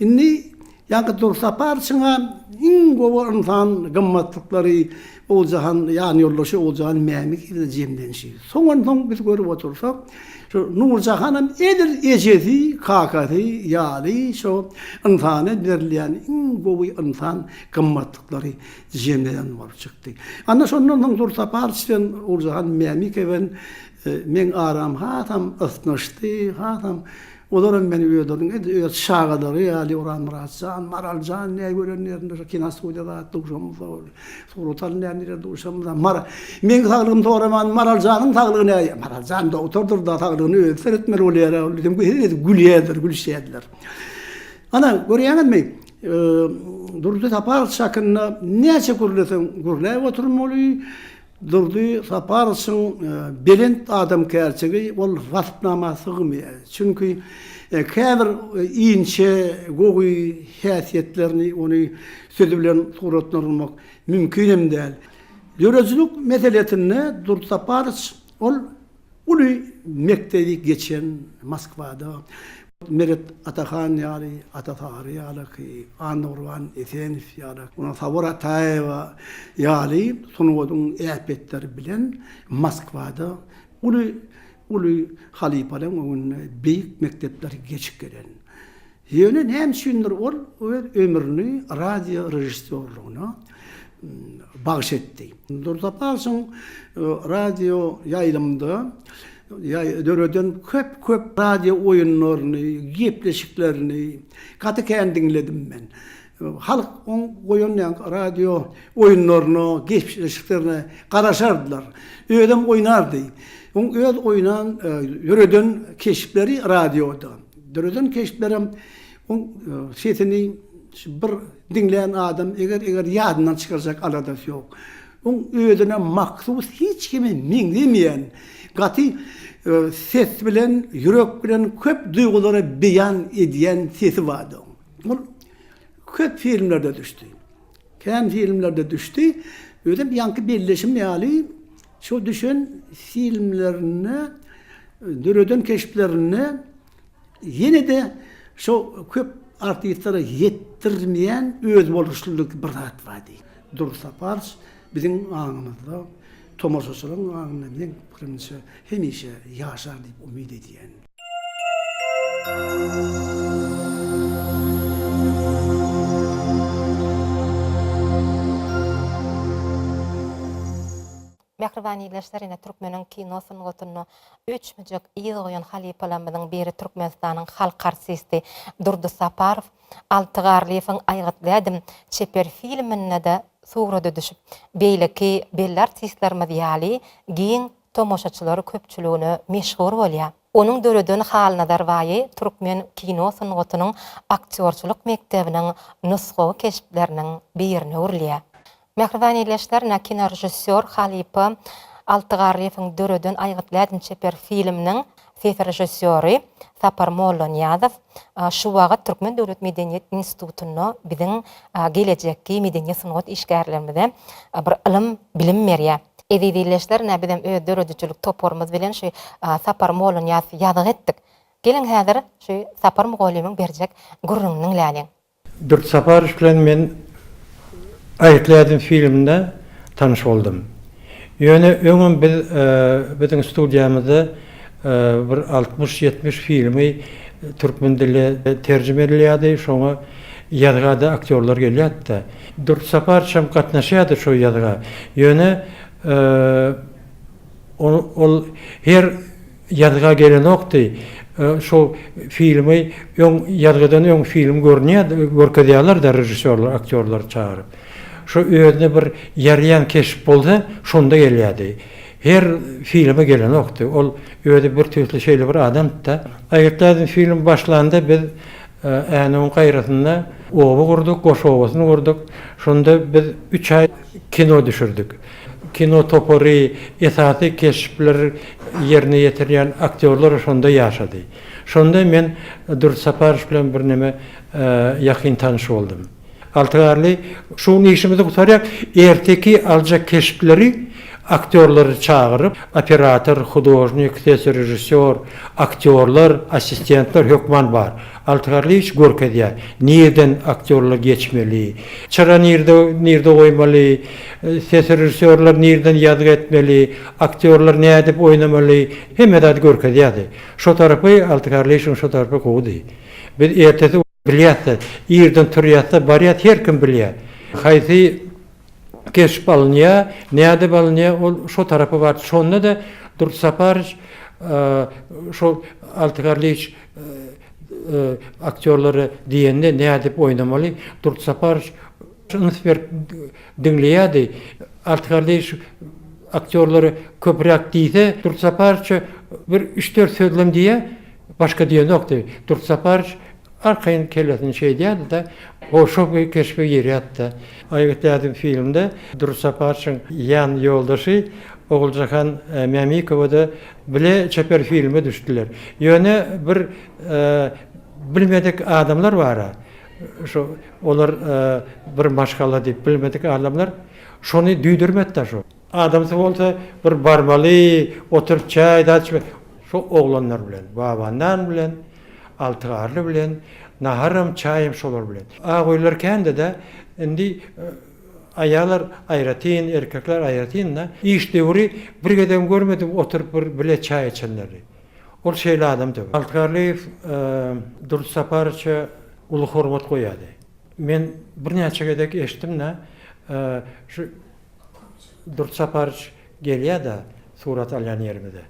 Inni ýanky Dursaparsyňa iň gowy insan gymmatlyklary Oğulcan ýany ýoldaşy Oğulcan Mämik jemlenşi. Soňdan biz görüp otursak Nurcahan'ın edir ecezi, kakati, yali, şu insana verilýän iň gowy insan gymmatlyklary jemleýän bolup çykdy. Anna şondan Dursaparsyn Oğulcan Mämikewen men aram hatam ısnışdy, hatam olaram beni öýdürdüň, şagadary ýaly Orhan Muratjan, Maraljan näme görenlerinde kina studiýada duşamda, surutal näme duşamda. Men taglygym toraman Maraljan'yň taglygy näme? Maraljan doktordur da taglygyny öýretmer bolýar, dedim gülýärdir, gülşýärler. Ana görýänmi? Durdy tapar şakyna näçe gürlesen gürläp oturmaly. Durdy Saparsyn belent adam kärçegi ol wagtnamasy gymýar. Çünki käbir inçe gowy häsiýetlerini ony sözi bilen suratlandyrmak mümkin däl. Ýörejlik meseletini Durdy Sapars ol uly mektebi geçen Moskwada Meret Atahan ýaly, Atatary ýaly, Anurwan Efendiw ýaly, ona Sabora Taýewa ýaly sunuwadyň äpetleri bilen Moskwada uly halipalaryň öňüne beýik mektepler geçip gelen. Ýöne hem şundur ol ömrüni radio rejissörlüğüne bagş etdi. Durdy Saparsyn radio ýaýlymda döreden köp radio oyunlaryny, gepleşiklerini gaty kendiňledim men. Halk on oyunlayan radio oyunlaryny, gepleşiklerini garaşardylar. Öýdem oýnardy. On öýd oýnan döreden keşipleri radioda. Döreden keşiplerim on setini bir dinleyen adam eger ýadyndan çykarsak aladasy ýok. On öýdüne maksus hiç kimi miňlemeýän gaty ses bilen, ýürek bilen köp duýgulary beýan edýän sesi bardy. Ol köp filmlerde düşdi. Käm filmlerde düşdi. Öýdem ýanky belleşim ýaly şu düşen filmlerini, döreden keşiplerini ýene-de şu köp artistlere ýetdirmeýän öz boluşluk bir zat bardy. Durdy Sapars biziň aňymyzda tomoşaçylaryň aňyna bilen pirimçe hemişe ýaşar diýip umyt edýän. Mehribany ýerleşlerine Türkmeniň kino sunugatyny 3 müjek ýyl goýan halipalarymyzyň biri Türkmenistanyň halk artisti Durdy Saparow Altygarlywyň aýgatladım çeper filmine de sugrada düşüp beýleki belli artistlerimiz ýaly giň tomoşaçylary köpçüligini meşhur bolýar. Onun döreden halyna darwaýy Türkmen kino sunugatynyň aktyorçylyk mektebiniň nusgawy keşipleriniň birini urlýar. Mehribany ýerleşlerine kino rejissör Halipa Altygarlywyň döreden aýgatladım çeper filminiň ses rejissöri Sapar Molonýazow şu wagt Türkmen Döwlet Medeniýet Institutyny biziň gelecekki medeniýet sunugat işgärlerimizde bir ilim bilim berýär. Eziýleşlerine biziň döredçilik toporumuz bilen şu Sapar Molonýazow ýadyk etdik. Gelin häzir şu Sapar Molonýazow berjek gurrungyň läni. Durdy Saparow bilen men aýtlaýdym filminde tanış oldum. Yöne öňüm bizim studiyamyzda bir 60-70 filmi türkmen diline terjime edilýärdi. Şoňa ýazgada aktyorlar gelýärdi. Dursapar şam gatnaşýardy şo ýazga. Yöne ol her ýazga gelen okdy. Şo filmi ýazgadan film görkezýärler da rejissörler, aktyorlar çağırıp. Şu öýüne bir ýaryan keşip bolsa, şonda gelýärdi. Her filme gelen okdy. Ol öýde bir türlü şeýle bir adam da. Aýetlerden film başlandy, biz äne gaýratynda oba gurduk, goşowasyny gurduk. Şonda biz 3 ay kino düşürdük. Kino topory, esasy keşipler yerine ýetirýän aktyorlar şonda ýaşady. Şonda men Dursapar bilen bir neme ýakyn tanış boldum. Altygarly şuny işimizi gutarýak, erteki aljak keşipleri aktyorları çağırıp, operator, hudojnik, rejissör, aktyorlar, assistentler hökman bar. Altygarly hiç görkezýär. Nirden aktyorlar geçmeli, çıra nirde oýmaly, ses rejissörler nirden ýazgy etmeli, aktyorlar näde edip oýnamaly, hemme de görkezýärdi. Şo tarapy Altygarly şo tarapy gowdy. Biz ertesi bilýärdi, ýerden turýatsa barýat her kim bilýär. Haýsy keşip alınýa, näde alınýa, ol şo tarapy bar. Şonda da Dursapar şo Altygarly aktyorları diýende näde edip oýnamaly, Dursapar şunsper dinleýärdi. Altygarly aktyorları köprek diýse, Dursapar bir 3-4 sözlem diýe, başga diýen okdy. Dursapar arkayn kelesini diýärdi da, o şo keşpe ýerýärdi. Aýetlerden filmde Dursapar'ın yan ýoldaşy Oguljahan Mamikow da bile çeper filme düşdüler. Ýöne bir bilmedik adamlar bar. Şo olar bir maşgala diýip bilmedik adamlar şonu düýdürmetdi şo. Adamsy bolsa bir barmaly, oturup çaý daçyp şo oglanlar bilen, babandan bilen, Altygarly bilen, naharym çaýym şolar bilen. Agoýlar kende de indi ayalar aýratyn, erkekler aýratyn da iş döwri birgeden görmedim oturup bir bile çaý içenleri. Ol şeýle adam töw. Altygarly Dursaparça uly hormat goýady. Men bir näçe gedek eşitdim da şu Dursaparç gelýär-de surat alýan ýerimde.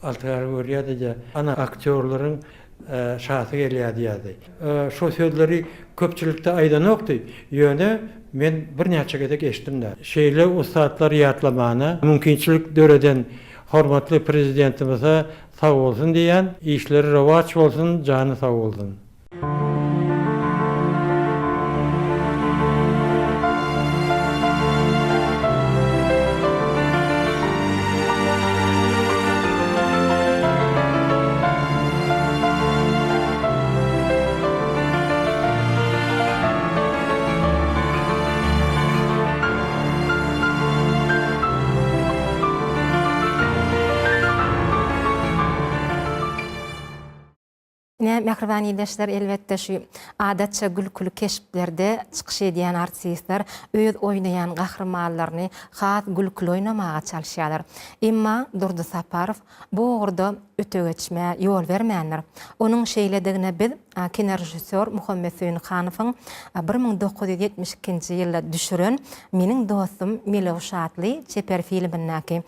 Altygarly görýärdi, ana aktyorlaryň şahsy gelýär diýärdi. Şo sözleri köpçülikde aýdan okdy. Ýöne men bir näçe gedek eşitdim da. Şeýle ustatlar ýatlamana mümkinçilik döreden hormatly prezidentimize sag bolsun diýen, işleri rewaç bolsun, jany sag bolsun. Mehribany ýerleşler elbetde şu adatça gülkülü keşiplerde çykyş edýän artistler öz oýnaýan gahrmanlaryny has gülkülü oýnamaga çalyşýarlar. Emma Dursaparow bu orada öte geçme ýol bermändir. Onuň şeýledigine biz kino rejissör Muhammed Hüseyin Hanowyň 1972-nji ýylda düşüren Meniň dostum Milow Şatly çeper filmindäki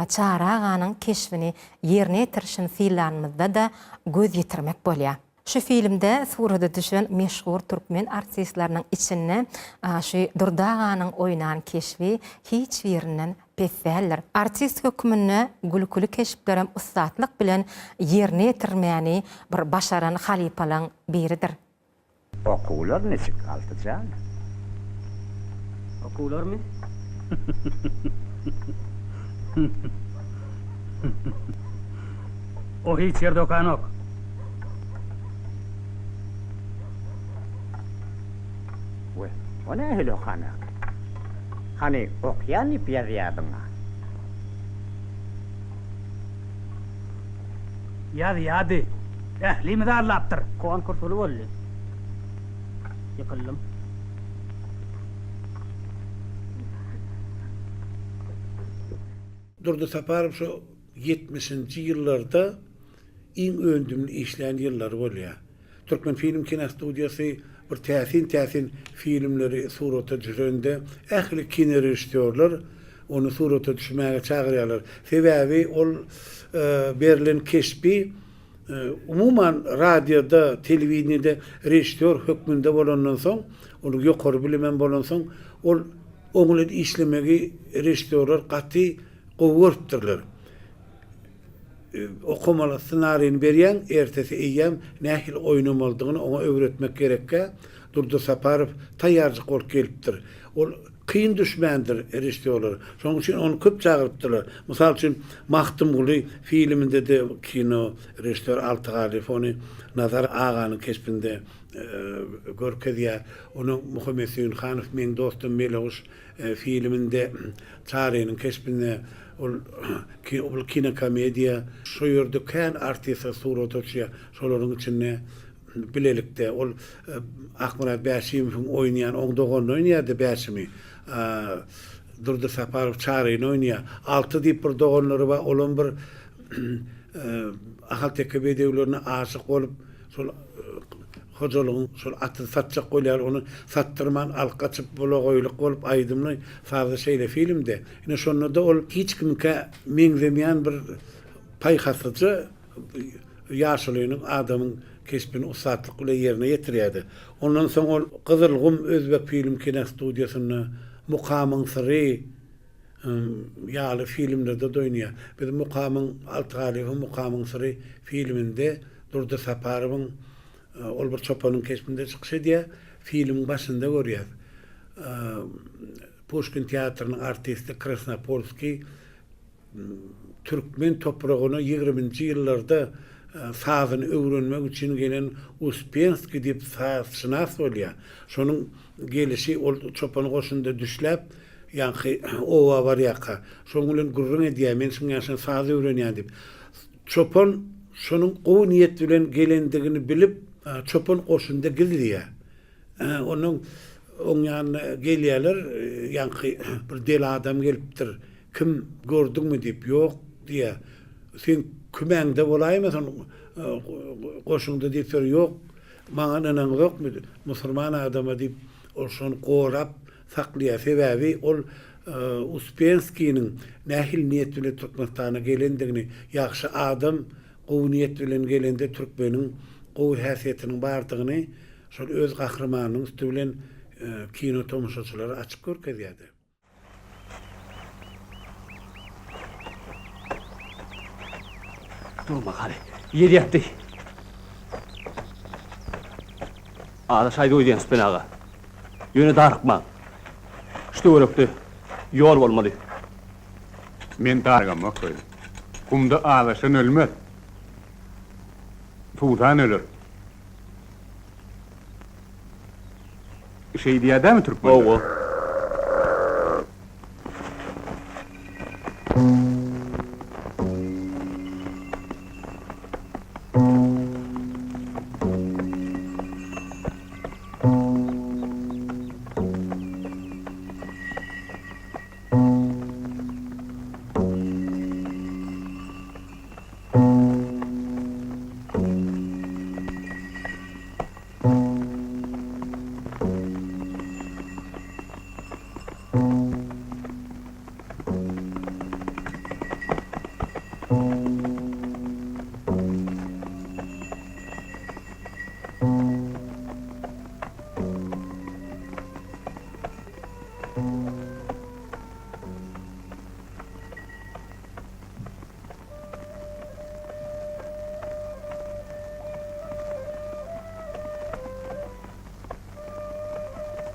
Çara aganyň keşfini ýerine ýetirişin filmimizde da göz ýetirmek bolýar. Şu filmde surada düşen meşhur türkmen artistlarının içinde şu Durda aganyň oýnan keşfi hiç ýerinden pesäldir. Artist hökmüne gülkülü keşiplerem ustatlyk bilen ýerine ýetirmäni bir başaran halipalaň biridir. Okuwlar neçik altycan? Okuwlarmy? O hiç ýerde okanok. O ne öyle okana? Hani okyan ip yazıyorduna? Yadı. Ehli darlaptır. Kovan kurtulu bolly. Yıkıldım. Durdu Saparov şu 70-nji ýyllarda iň öndümli işleyen yıllar bolýar. Türkmen Film Kino Studiýasy bir täsin filmleri surata düşürende ähli kino rejissörler onu surata düşmäge çagyrýarlar. Sebäbi ol berilen keşpi umuman radioda, telewizionyada rejissör hökmünde bolandan soň, onu ýokary bilemen bolan soň, ol oňly işlemegi rejissörler gaty gowurtdyrlar. Okumaly ssenariýny berýän, ertesi eýýäm nähil oýnamalydygyny oňa öwretmek gerekkä. Durdu Saparov taýýarlyk bolup gelipdir. Ol kıyın düşmändir rejissörler. Şonuň üçin onu köp çagyrypdylar. Mysal üçin Mahtum Guly filminde de kino rejissör Altıgalif onu Nazar Aganyň kesbinde görkezýär. Onu Muhammed Hüseyin Hanow men dostum Melehuş filminde çarynyň kesbinde ol kino komediýa şu ýerde kän artista surata düşýär. Şolaryň içinde bilelikde ol Akmurat Bäşimowyň oýnaýan oňdogany oýnaýardy Bäşimi. Durdu Saparov çaryny oýnaýar. 6 diýip bir doganlary bar, olan bir ahal tekebedewlerine aşyk bolup şol hojalygyň şol aty satjak goýar, onu sattyrman alqaçyp bola goýlyk bolup aýdymly fazla şeýle filmde. Ine şonda ol hiç kimke meňzemeýän bir paýhasyjy ýaşalygynyň adamyň kesbini usatlyk bilen ýerine ýetirýärdi. Ondan soň ol Gyzylgum Özbek Film Kino Studiýasyny Mukamyň syry ýaly filmlerde oýnaýar. Bir Mukamyň Altıgalif'in Mukamyň syry filminde Durdu Saparowyň ol bir çopanyň kesbinde çykyş edýär. Film başynda görýär. Pushkin teatrının artisti Krasnopolski Türkmen topragyna 20-nji ýyllarda sazyny öwrenmek üçin gelen Uspenski diýip sazşynas bolýar. Şonuň gelişi ol çopan goşunda düşläp ýa-ni owa bar ýaka. Şoň bilen gurrun edýär, men şuň ýaşan sazy öwrenýär diýip. Çopan şonuň gowy niýet bilen gelendigini bilip çopan goşunda gizliýär. Onuň oň ýanyna gelýärler, ýa-ni bir del adam gelipdir. Kim gördüňmi diýip, ýok diýär. Sen kümäňde bolaýmy sen goşuňda diýip, ýok, maňa nanaň ýokmy? Musulman adama diýip, ol şonu gorap saklýar. Sebäbi ol Uspenskiň nähil niýet bilen Türkmenistana gelendigini, ýaxşy adam gowy niýet bilen gelende türkmeniň gowy häsiýetiniň bardygyny şol öz gahrymanyň üstü bilen kino tomuşaçylary açyk görkezýärdi. Durma gari, yedi yaptı. Ağda şayda oydayan Süpen ağa. Yöne darıkma. İşte öröktü. Yol olmalı. Men dargam koy. Kumda ağlaşan ölmez. Tuğdan ölür. Şey diye mi Türkmen? Oğul.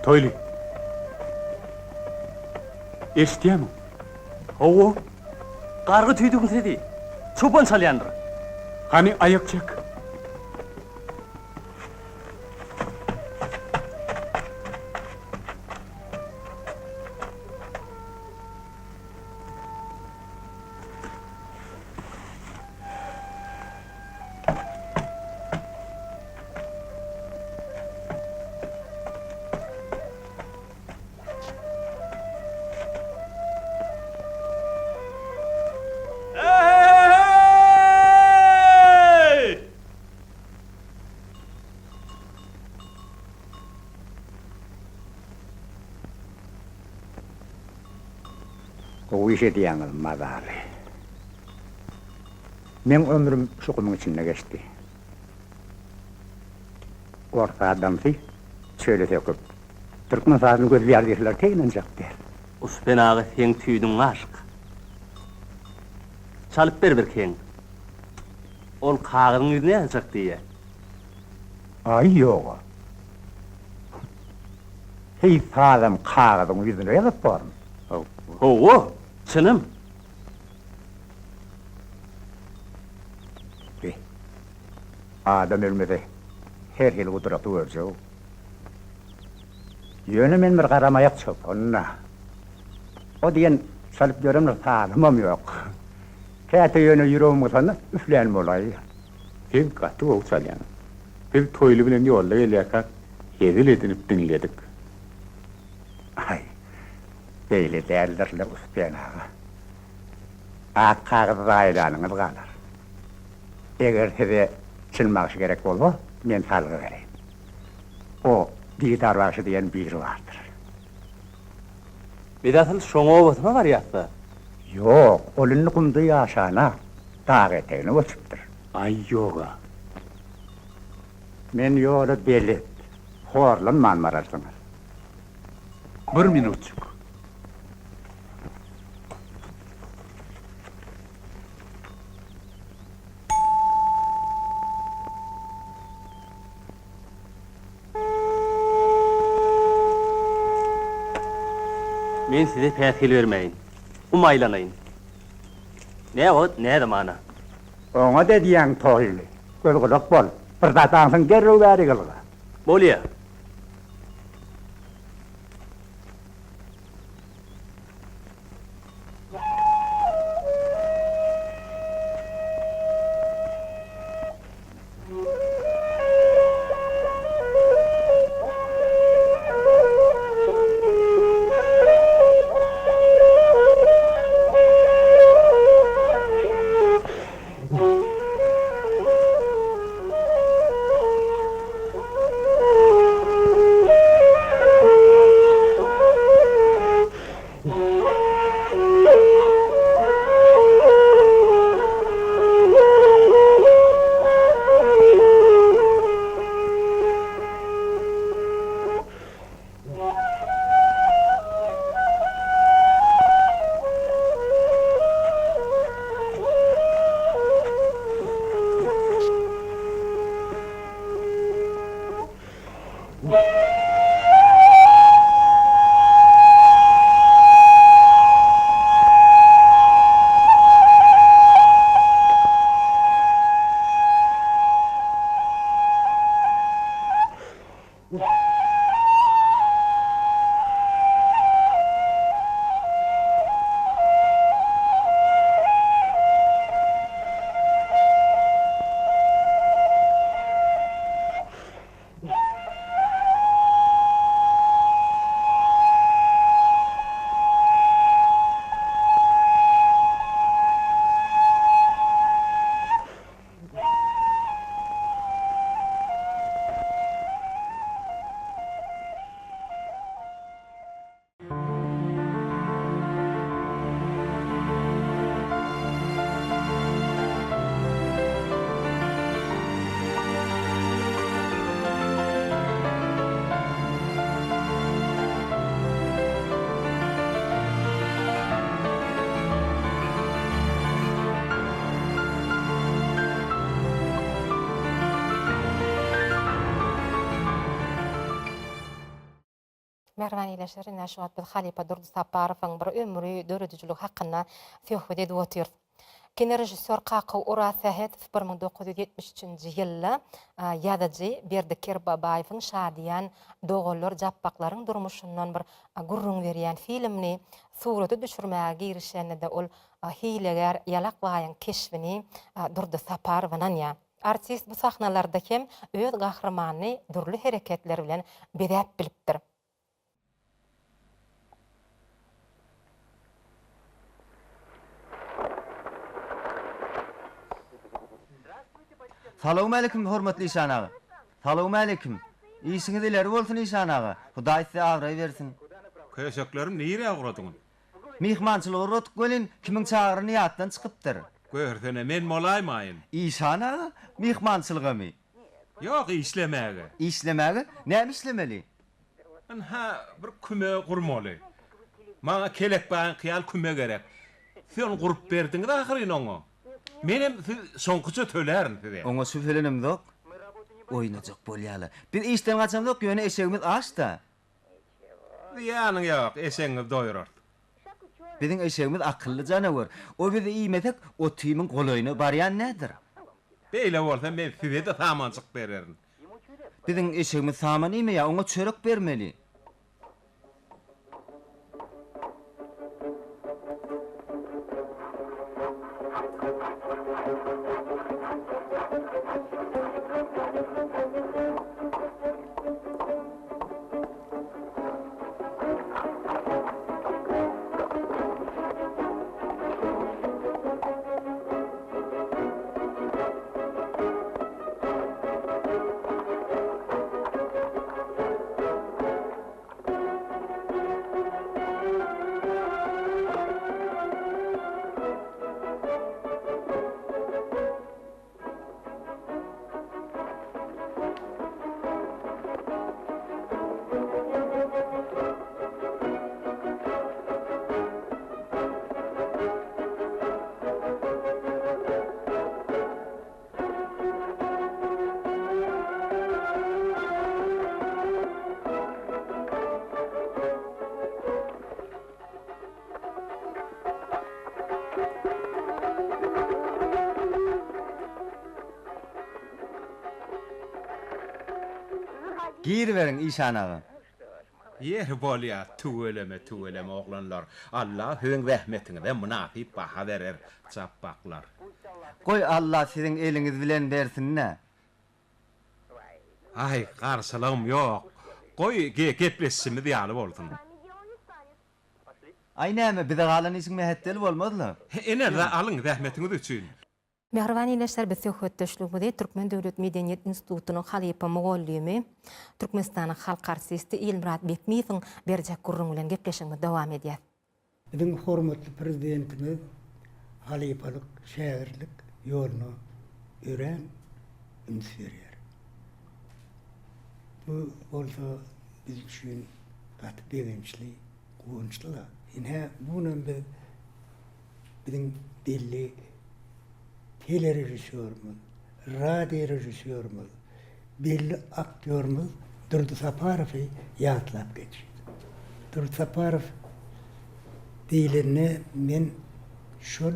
Toyli. Eşitýärmi? Oğul. Qargı tüydüň sedi. Çoban salyandyr. Hani ayakçak? O işe diýeňiz mazary. Men ömrüm şukumyň içinde geçdi. Orta adamsy, söýlese köp. Türkmen sadyny gözler diýerler teýinenjak der. Uspen ağa sen tüýdüň aşyk. Çalyp ber bir keň. Ol kagyň ýüzüne ýazak diýe. Ay ýok. Hey sadam kagyň ýüzüne ýazyp barm. Howa, çynym. Adam ölmedi. Her hil guduratı ölçü. Yönü men bir garamayak çok onna. O diyen salıp görümler tanımam yok. Kete yönü yüreğim sana üfleyen olayı. Hem katı olsal yani. Hem toylu bilen yolla geliyaka hedil edinip dinledik. Ay, böyle değerlerle uspen ağa. Akkağız aydanınız kalır. Eğer size çılmakşı gerek olsa, men salgı vereyim. O, Didar başı diyen biri vardır. Bir asıl şoňa obasyna var ýatsa. Yok, olunlu kumdu yaşana, dağ eteğine uçuptur. Ay yoga. Men yolu belit, horlan manmararsınız. Bir minutçuk. Men size pähil vermeyin. Umaylanayın. Ne o, ne de mana? Ona dediyen toylu, gölgülük bol, bir datansın gerri veri gılga. Bolya. Mervan ileşer näşwat bil Halipa Durdy Saparowyň bir ömrü döredijiligi hakynda söhbet edip otyr. Kine rejissor Kakaw Uras Sahetov 1973-nji ýylda ýazyjy Berdiker Babaýewiň Şadiýan Dogollar Jappaklaryň durmuşyndan bir gurrun berýän filmini surata düşürmäge girişende ol hileger ýalak baýyň keşfini Durdy Saparowyň ýa. Artist bu sahnalarda hem öz gahrymanyny durly hereketler bilen berip bilipdir. Salamu aleyküm hormatly İşan ağa. Salamu aleyküm. İşiňiz ileri bolsun İşan ağa. Hudaý size agry bersin. Köýseklerim näýe aguradyň? Mihmançylygy rotup gelin kimin çağırını ýatdan çykypdyr. Görsene men molaymayın. İşan ağa, mihmançylygamy. Yok işlemäge. İşlemäge? Näme işlemeli? Ha bir küme gurmaly. Maňa kelek baýan kyal küme gerek. Sen gurup berdiň da ahyryn oňa. Menem soňkuça tölerin size. Oňa süfelenim dok. Oýnajak bolýaly. Bir işden gaçam dok, ýöne eşegimiz aşda. Ýanyň ýok, eşeňiz doýurar. Biziň eşegimiz akylly janawer. O bizi iýmetek, o tyýmyň golaýyny barýan nädir? Beýle bolsa men size de samançyk bererin. Biziň eşegimiz saman ime ýa, oňa çörek bermeli. Gir verin İşan ağa. Yer bolýar, tüweleme oglanlar. Allah höň rahmetine we munapip baha berer, çapbaklar. Goý Allah siziň eliňiz bilen bersin ne? Ay, garşylygym ýok. Goý gepleşsimiz ýaly boldun. Ay näme bize galan işiň mehetdeli bolmadyly? Ene alyň rahmetiňiz üçin. Mehriban ileşler biz hötdeşligimizde Türkmen Döwlet Medeniyet Institutunyň halypa mugallymy, Türkmenistanyň halk artisti Elmurad Bekmiýewiň berjek gurrun bilen gepleşigimiz dowam edýär. Bizim hormatly prezidentimiz halypalyk, şäherlik ýoluny ören ümsürýär. Bu bolsa biz üçin gaty begençli, gowunçly. Ine bunun biziň belli telerejissörümüz, radio rejissörümüz, belli aktörümüz Durdy Saparowy ýatlap geçdi. Durdy Saparow diýilende men şol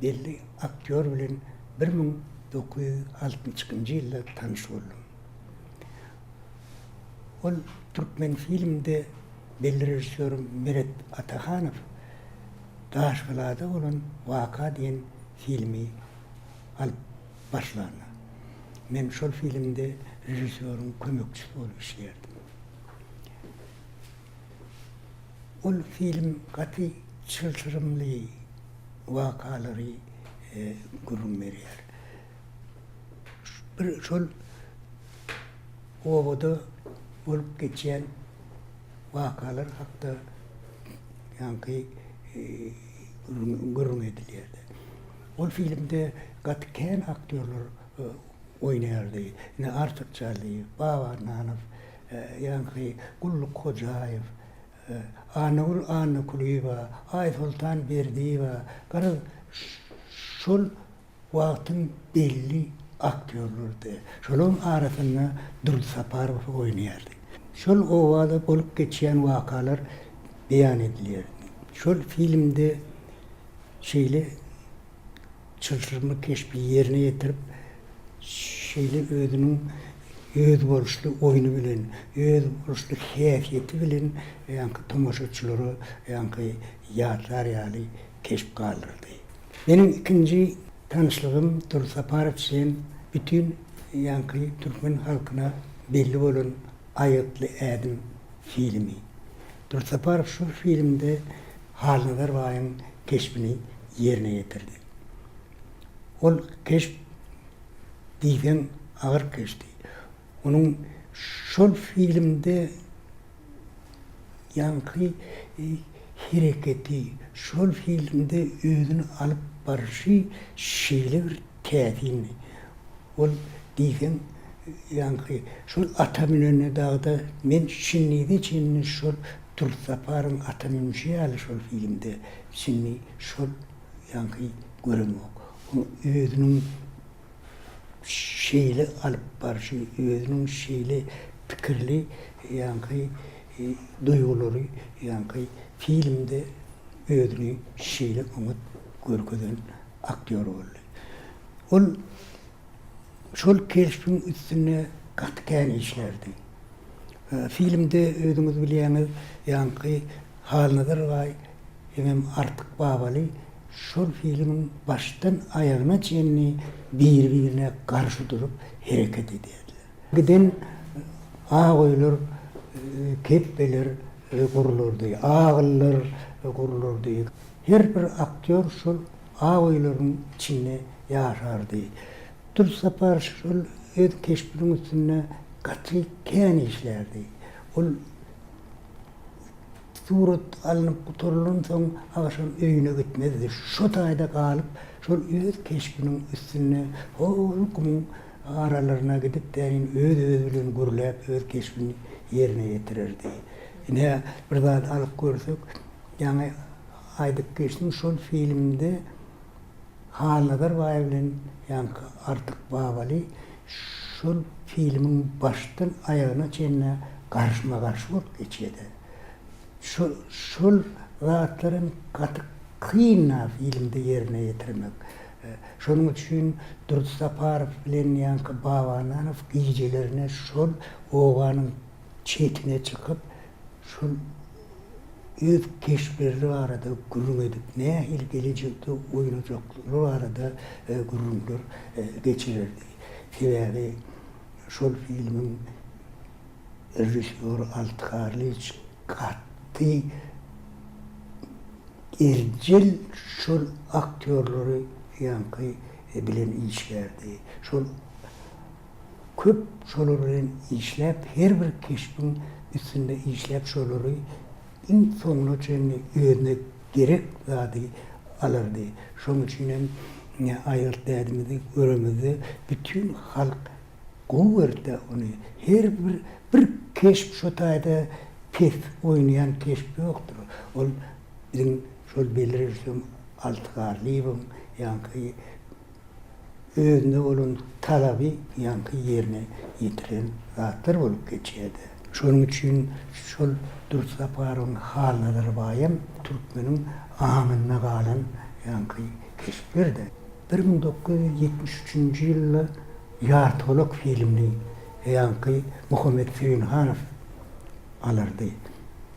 belli aktör bilen 1960-njy ýylda tanyş boldum. Ol Türkmen filmde belli rejissörüm Meret Atahanow Daşgylada bolan Waka diýen filmi alyp başlandy. Men şol filmde rejissörüň kömekçisi bolup işlerdim. Ol film gaty çylçyrymly wakalary gurrun berýär. Bir şol owada bolup geçen wakalar hakda ýa-ni gurrun edilýärdi. Ol filmde gaty kän aktörler oýnardy. Ne Artyk Çaly, Baba Nanow, ýa-ni Gulluk Hojaýew, Anul Kuliýewa, Ay Sultan Berdiýewa, gara şol wagtyň belli aktörlerdi. Şolun arasynda Durdy Saparow oýnardy. Şol owada bolup geçen wakalar beýan edilýärdi. Şol filmde şeýle çylçyrmy keşpi ýerine ýetirip şeýle özüniň öz boluşly oýny bilen, öz boluşly häsiýeti bilen ýa-ni tomaşaçylary ýa-ni ýatlar ýaly keşp galdyrdy. Benim ikinji tanışlygym Durdy Saparow bilen bütün ýa-ni Türkmen halkyna belli bolan Aýatly Ädim filmi. Durdy Saparow şu filmde Halnadar baýyň keşpini ýerine ýetirdi. Ol keşp diýen agyr keşdi. Onuň şol filmde ýa-ni hareketi, şol filmde özünü alıp barışı şeyle bir təsirini. Ol diýsem, ýa-ni şol atamyň önüne dağda men şinniýde çenini şol Tursaparyň atamyň ýaly şol filmde şinni şol ýa-ni göremok. Özünün şeyle alıp barışı, özünün şeyle pikirli ýa-ni duýgulary ýa-ni filmde özünü şeyle umut görkezen aktör boldy. Ol şol keşfin üstüne katken işlerdi. Filmde özünüz bilýäňiz ýa-ni Halnazar Gaý hem Artık Babaly şol filmin baştan ayağına çenini bir-birine karşı durup hareket ederdiler. Giden ağoylar, keppeler kurulurdu, ağıllar kurulurdu. Her bir aktör şol ağoyların içinde yaşardı. Tursapar şol öz keşfinin üstüne katken işlerdi. Ol surat alınıp kuturulun soň aşam öýüne gitmezdi. Şo taýda galyp, şol öz keşfinin üstüne holkumun aralaryna gidip därin öz bilen gürläp öz keşfini ýerine ýetirirdi. Ine bir zat alyp görsek, ýani Aýdyk Keşniň şol filminde Halnazar Gaý bilen ýani Artık Babaly şol filmin baştan aýagyna çenine garşma-garşy bolup geçýärdi. Şol zatlaryň kynna filmde ýerine ýetirmek. Şonuň üçin Dursaparow bilen ýa-ni Babanow gijelerine şol owanyň çetine çykyp şol öz keşfleri arada gurur edip nähil gelecekde oýnajaklygy arada gururlar geçirirdi. Sebäbi şol filmin rejissor Altgarlyç katty erjil şol aktörleri ýa-ni bilen işlerdi. Şol köp şolar bilen işläp her bir keşfin üstünde işläp şolary in soňuna çenini özüne gerek zady alyrdy. Şoň üçin hem aýyrt dädimizi, göremizi bütün halk gowrda onu her bir keşf şo taýda pes oýnayan keşf ýokdur. Ol bizim şol belirleşim Altgarlyň ýa-ni özüne bolan talaby ýa-ni ýerine ýetiren zatlar bolup geçýärdi. Şonuň üçin şol Dursaparyň Halnazar Gaýam türkmeniň amyna galan ýa-ni keşfberdi. 1973-nji ýylda Ýartolak filmini ýa-ni Muhammed Süýünhanow alyrdy.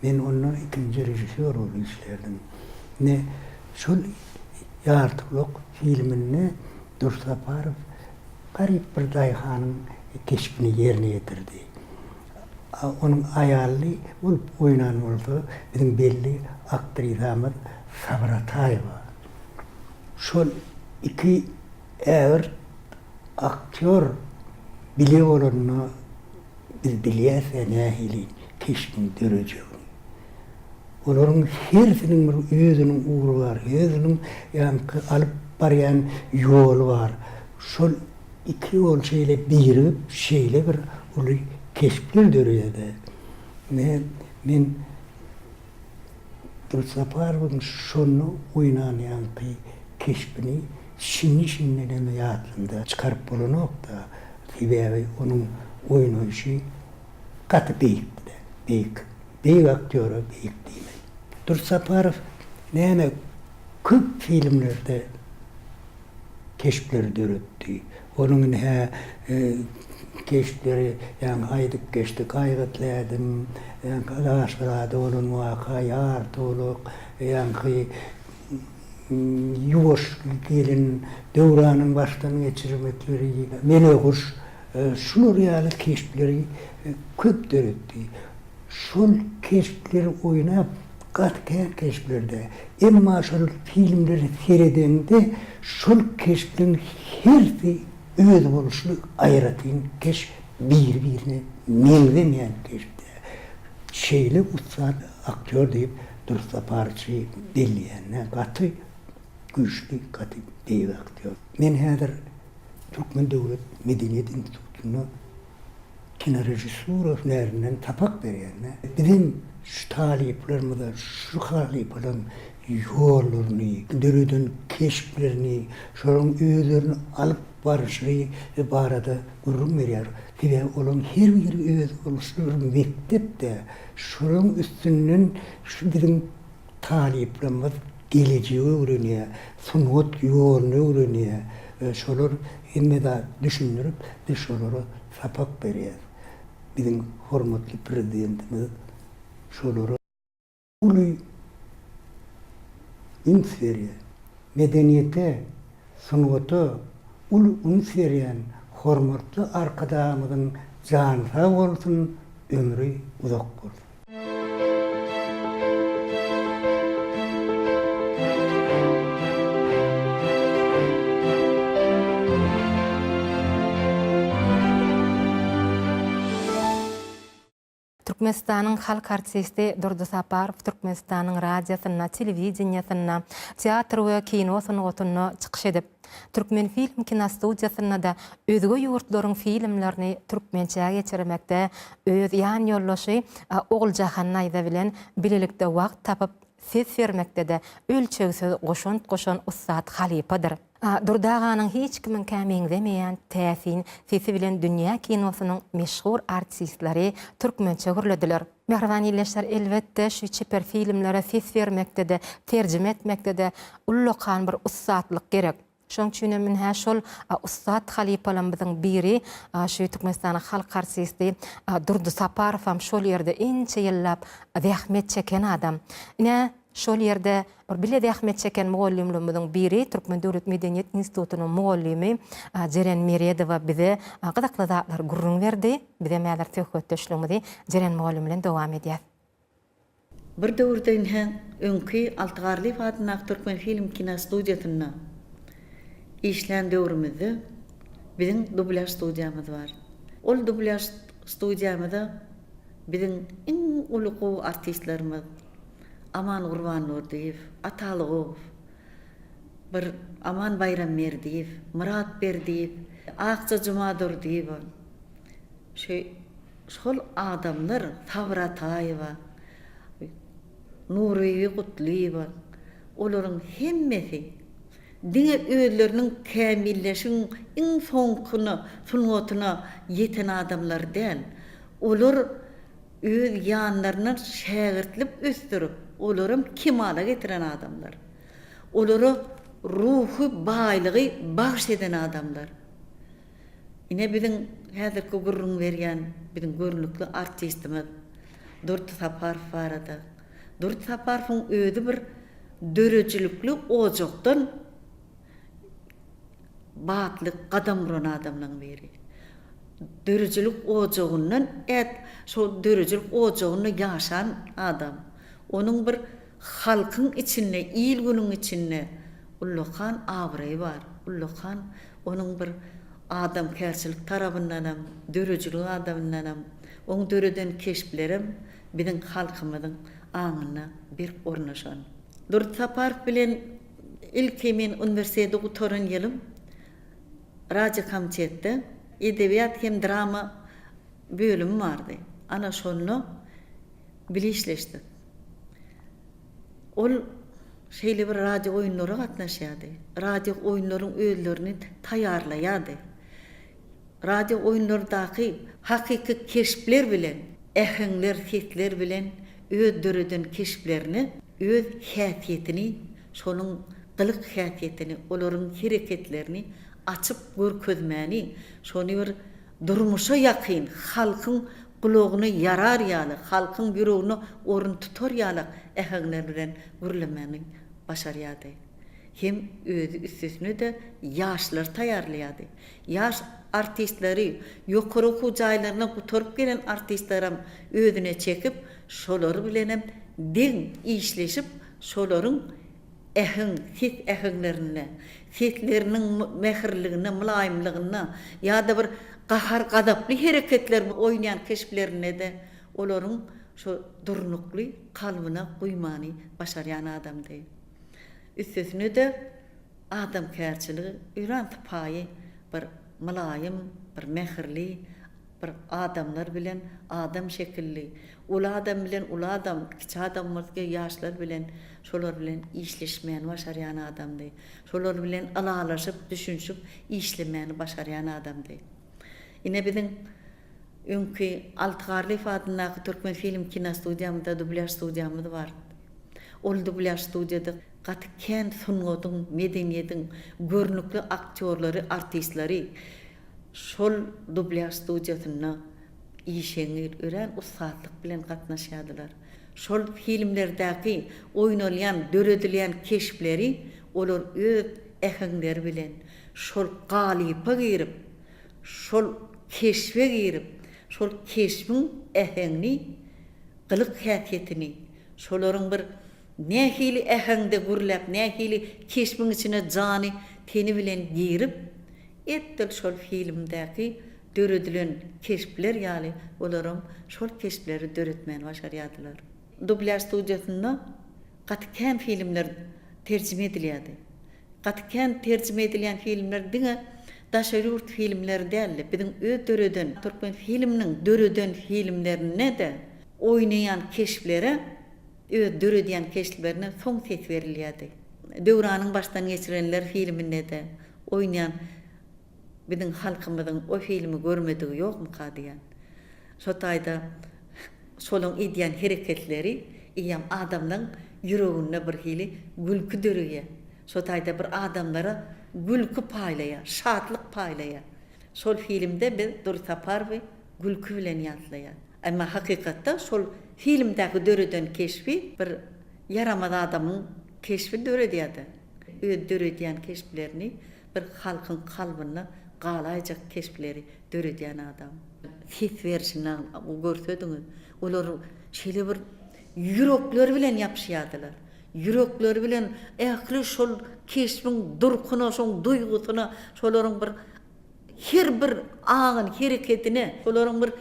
Men ondan ikinji rejissor bolup işlerdim. Ne şol Ýartolak filmini Dursaparow garyp bir daýhanyň keşfini ýerine ýetirdi. Onun aýaly bolup oýnan bolsa bizim belli aktrisamiz Sabra Taýewa. Şol iki äger aktör bile bolanyny biz bilýärse nähili keşfin dörejegi. Olaryň hersiniň bir özüniň uğru bar, özüniň ýa-ni alyp barýan ýoly bar. Şol iki ol şeýle birip, şeýle bir uly keşfler döreýärdi. Men Dursaparowyň şonu oýnanýan keşfini şinni-şinniden ýatynda çykaryp bolanokda. Sebäbi onuň oýnaýşy gaty beýikdi. Beýik aktör, beýik diýmek. Dursaparow näme köp filmlerde keşfler döretdi. Onuň keşfleri ýa-ni Aýdyk Keşdi gaýgatladım, ýa-ni Aşgarada bolan waka Ýartolak, ýa-ni ýuwaş gelin döwranyň başdan geçirmekleri, Meleguş, şular ýaly keşfleri köp döretdi. Şol keşfleri oýnap gatken keşflerde, emma şol filmleri seredende şol keşflerin hersi öz boluşly aýratyn keşf bir-birine meňzemeýän keşfde. Şeýle ussat aktör diýip Dursa parçayı deliyenine katı güçlü katı değil aktıyor. Men häzir Türkmen Devlet Medeniyet Institutu'na kino rejissura hünerinden tapak berýärne. Bizim şu taliplerimize, şu haliplerin yollarını, dörüden keşiflerini, şoň özlerini alıp barışy barada gurrun berýär. Dibe olan her bir öz oluşur mektepde şoň üstünden şu bizim taliplerimiz geleceği öğreniyor, sunut yolunu öğreniyor. Şolar hemmede düşünürüp de şolara sapak berýär. Bizim hormatly prezidentimiz şolara uly üns berýär. Medeniyete, sunuta uly üns berýän hormatly arkadaşymyzyň jany sag bolsun, ömrü uzak bolsun. Türkmenistanyň halk artisti Durdy Saparow Türkmenistanyň radiosyna, telewizionyna, teatr we kino sunugatyna çykyş edip, Türkmen film kinostudiyasyna da özge ýurtlaryň filmlerini türkmençe geçirmekde öz ýan ýollaşy Oguljahan Naýda bilen bilelikde wagt tapyp ses vermekde de ölçegsiz goşan Ustad Halipadyr. Durdaganyň hiç kimin kämeňdemeýän täsin sesi bilen dünýä kinosynyň meşhur artistleri türkmençe gürlediler. Mehriban ýerleşler elbetde şu çeper filmlere ses vermekde de, terjime etmekde de ullukan bir ustadlyk gerek. Şoň üçin men şol Ustad Halipalarymyzyň biri şu Türkmenistanyň halk artisti Durdy Saparow hem şol ýerde ençe ýyllap zähmet çeken adam. Şol ýerde bir bile zähmet çeken mugallimlerimiziň biri Türkmen Döwlet Medeniyet Institutunyň mugallimi Jeren Meredowa bize gydakly zatlar gurrun berdi. Bize mäler töhfetdeşligimizi Jeren mugallim bilen dowam edýär. Bir döwürden hem öňki Altygarly Fadynak Türkmen film kinostudiyasyna işlän döwrümizde biziň dublyaj studiýamyz bar. Ol dublyaj studiýamyzda biziň iň ulugy artistlerimiz Aman Gurbanurdiýew, Atalygow, bir Aman Bayrammerdiýew, Murat Berdiýew, Akça Jumadurdiýew. Şol adamlar Sabra Taýewa, Nuriýe Gutluýewa, olaryň hemmesi diňe özleriniň kämilleşiň iň soňkuny, sunugatyna ýeten adamlar däl. Olar öz ýanlaryny şägirtlip ösdürip, olarym kimala getiren adamlar. Olary ruhy baýlygy bagş eden adamlar. Ine biziň häzirki gurrun berýän biziň görnükli artistimiz Durdy Saparow barada. Durdy Saparowyň özü bir dörejlikli ojokdan batlyk gadam vuran adamlaryň biri. Dörejlik ojogyndan şol dörejlik ojogyny ýaşan adam. Onuň bir halkyň içinde, il günüň içinde ullukan awry bar. Ullukan onuň bir adam kärçilik tarabyndan hem, dörejlik adamyndan hem, oň döreden keşiplerim biziň halkymyzyň aňyna bir ornaşan. Durdy Saparow bilen ilk men üniversitede gutoran ýylym Radio Komitetde edebiyat hem drama bölümü vardı. Ana şonu bilişleşdi. Ol şeýle bir radio oýunlara gatnaşýardy. Radio oýunlaryň özlerini taýarlaýardy. Radio oýunlardaky hakyky keşipler bilen, ähengler, hitler bilen öz döreden keşiplerini, öz häsiýetini, şonuň gylyk häsiýetini, olaryň hereketlerini açıp görkezmäni, şonu bir durmuşa ýakyn, halkyň gulagyny yarar ýaly, halkyň ýüregini orun tutar ýaly ähengler bilen gürlemäni başarýardy. Hem özü üstüne de ýaşlar taýarlaýardy. Ýaş artistleri ýokary hujaýlaryna gutorup gelen artistlerim özüne çekip, şolary bilen hem deň işleşip, şolaryň hit ähenglerini, hitleriniň mehirligine, mulaýymlygyna ýa-da bir gahar gadaply hereketler oýnaýan keşiplerine de olaryň şu durnukly kalbyna guymany başaryan adamdy. Üstesine de adam kärçiligi üren tapaýy bir mylaýym, bir mehirli, bir adamlar bilen adam şekilli. Ul adam bilen ul adam, kiçi adamlarga ýaşlar bilen şolar bilen işleşmän başaryan adamdy. Şolar bilen alalaşyp, düşünşüp işlemän başaryan adamdy. Ine biziň öňki Altygarly fadynaky türkmen film kino studiýamyzda dublyaj studiýamyz bar. Ol dublyaj studiýada gaty kent sungatyň, medeniýetiň görnükli aktyorlary, artistleri şol dublyaj studiýasyna işeňir ören ustatlyk bilen gatnaşýardylar. Şol filmlerdäki oýnalýan, döredilýän keşpleri olar öz äheňleri bilen şol galypa girip, şol keşfe girip, şol keşfin äheňini, gylyk häsiýetini, şolaryň bir nähili äheňde gürläp, nähili keşfin içine jany, teni bilen girip, etdil şol filmdäki döredilen keşpler ýaly olaryň şol keşpleri döretmän başarýardylar. Dublyaj studiýasynda gatykän filmler terjime edilýärdi. Gatykän terjime edilýän filmler diňe daşary urt filmler däl, biziň öz döreden, türkmen filminiň döreden filmlerine de oýnaýan keşplere, öz döredýän keşplerine soň ses berilýärdi. Döwranyň başdan geçirenler filminde de oýnaýan biziň halkymyzyň o filmi görmedigi ýokmy kadiýan. Şo taýda şolaň edýän hereketleri ýam adamlaryň ýüregine bir hili gülkü dörüýär. Şo taýda bir adamlara gülkü paýlaýar, şatlyk paýlaýar. Şol filmde biz Dursaparowy gülkü bilen ýatlaýar. Amma hakykatda şol filmdäki döreden keşfi bir yaramaz adamyň keşfi döredýärdi. Öz döredýän keşplerini bir halkyň kalbyna galayjak keşpleri döredýän adam. His berişinden görsediňiz, olar şeýle bir yürekleri bilen ýapşýardylar. Yürekleri bilen ähli şol keşfin durkuny, şol duýgusyna, şolaryň bir her bir aňyň hereketine, şolaryň bir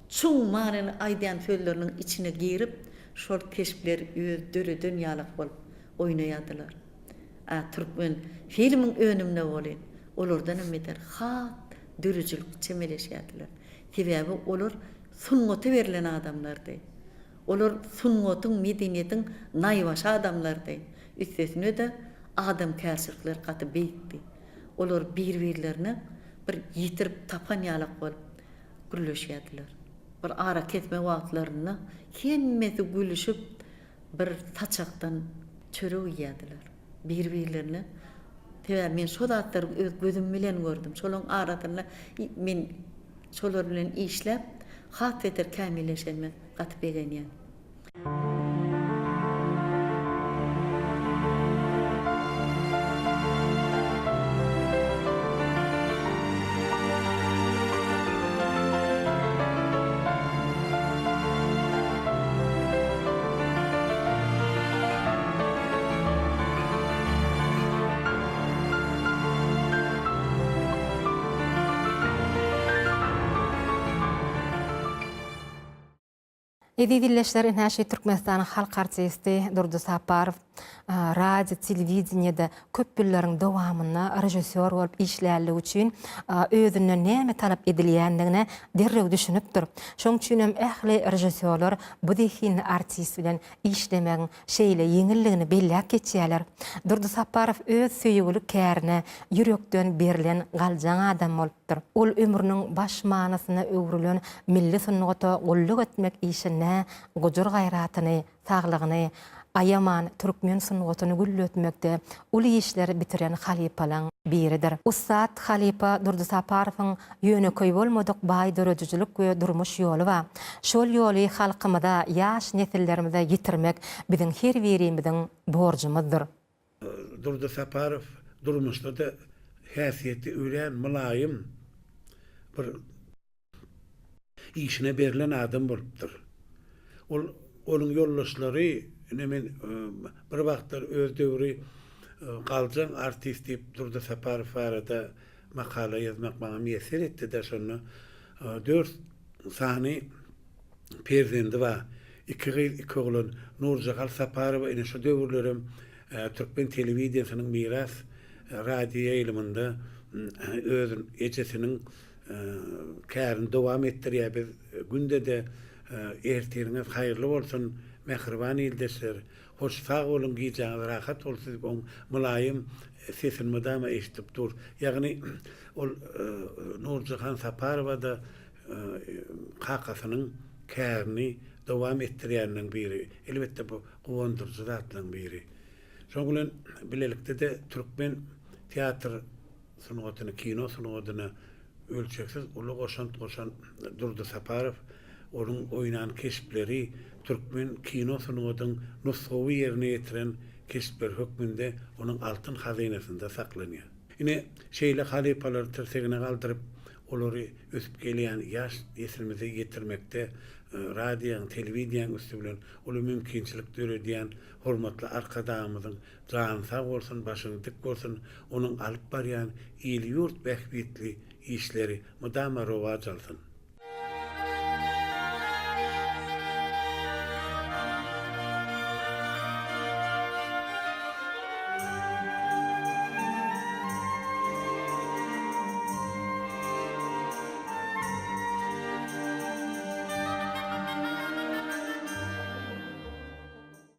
çuň manyny aýdýan sözleriniň içine girip, şol keşpler öz döreden ýalyk bolup oýnaýardylar. Türkmen filmiň önümde bolan olardan emeder hat dörüjülük çemeleşýärdiler. Sebäbi olar sungaty berilen adamlardy. Olar sungatyň, medeniýetiň naýbaşy adamlardy. Üstesine de adam kärçilikler gaty beýikdi. Olar bir-birlerini bir ýitirip tapan ýalyk bolup gürleşýärdiler. Bir ara ketme wagtlaryna hemmesi gülüşüp bir taçakdan çörek ýýärdiler. Bir-birlerini men şo zatlary öz gözüm bilen gördüm. Şolaň aratyna men şolar bilen işläp hat beter kämilleşenme gaty begenýär. Edi dilleşler näşe Türkmenistanyň halk artisti Durdy Saparow radio, telewizionyada köp ýyllariň dowamyna rejissor bolup işlärligi üçin özüne näme talap edilýändigine derrew düşünüpdir. Şoň üçin hem ähli rejissorlar bu dihin artist bilen işlemeň şeýle ýeňilligini belläp geçýärler. Durdy Saparow öz söýgüli kärine ýürekden berilen galjan adam bolupdyr. Ol ömrüniň baş manasyna öwrilen milli sunnaty golluk etmek işine gojur gaýratyny, saglygyny ayaman türkmen sunnatyny güllötmekde uly işleri bitiren halipalaň biridir. Ustad Halipa Durdy Saparowyň ýöneköý bolmadyk baý dörejüjülük we durmuş ýoly bar. Şol ýoly halkymyza, ýaş nesillerimize ýitirmek biziň her birimiziň borjumyzdyr. Durdy Saparow durmuşda da häsiýeti ölen, mylaýym bir işine berilen adam bolupdyr. Onun yollaşları men bir wagtlar öz döwri galjan artist diýip Durdy Saparow barada makala ýazmak maňa meser etdi de şonu 4 sany perzendi bar. iki gyz iki oğlan Nurcagal Saparowa ine şu döwürlerim Türkmen telewizionynyň miras radio ýylymynda özün ejesiniň kärini dowam etdirýär. Biz günde de ertiriňiz haýyrly bolsun, mehriban ildeşler. Hoş sağ olun, giýjäňiz rahat bolsun, on mulayim sesin madama eşitip dur. Ýagny ol Nurcagan Saparowa da hakasynyň kärini dowam etdirýäniň biri. Elbetde bu gowandyrjy zatlaryň biri. Şoň bilen bilelikde de Türkmen teatr sunugatyny, kino sunugatyny ölçeksiz uly goşan Durdy Saparow, onun oynan keşipleri Türkmen kino sunugatynyň nusgawy ýerine ýetiren keşipler hökmünde onun altın hazinasynda saklanýar. Ine şeýle halipalar tirsegine galdyryp olary ösüp gelýän ýaş esilimize ýetirmekde radioň, telewizionyň üstünden uly mümkinçilik döredýän hormatly arkadaşymyzyň jany sag bolsun, başyny dik bolsun, onuň alyp barýan il ýurt bähbitli işleri mudama rowaj alsyn.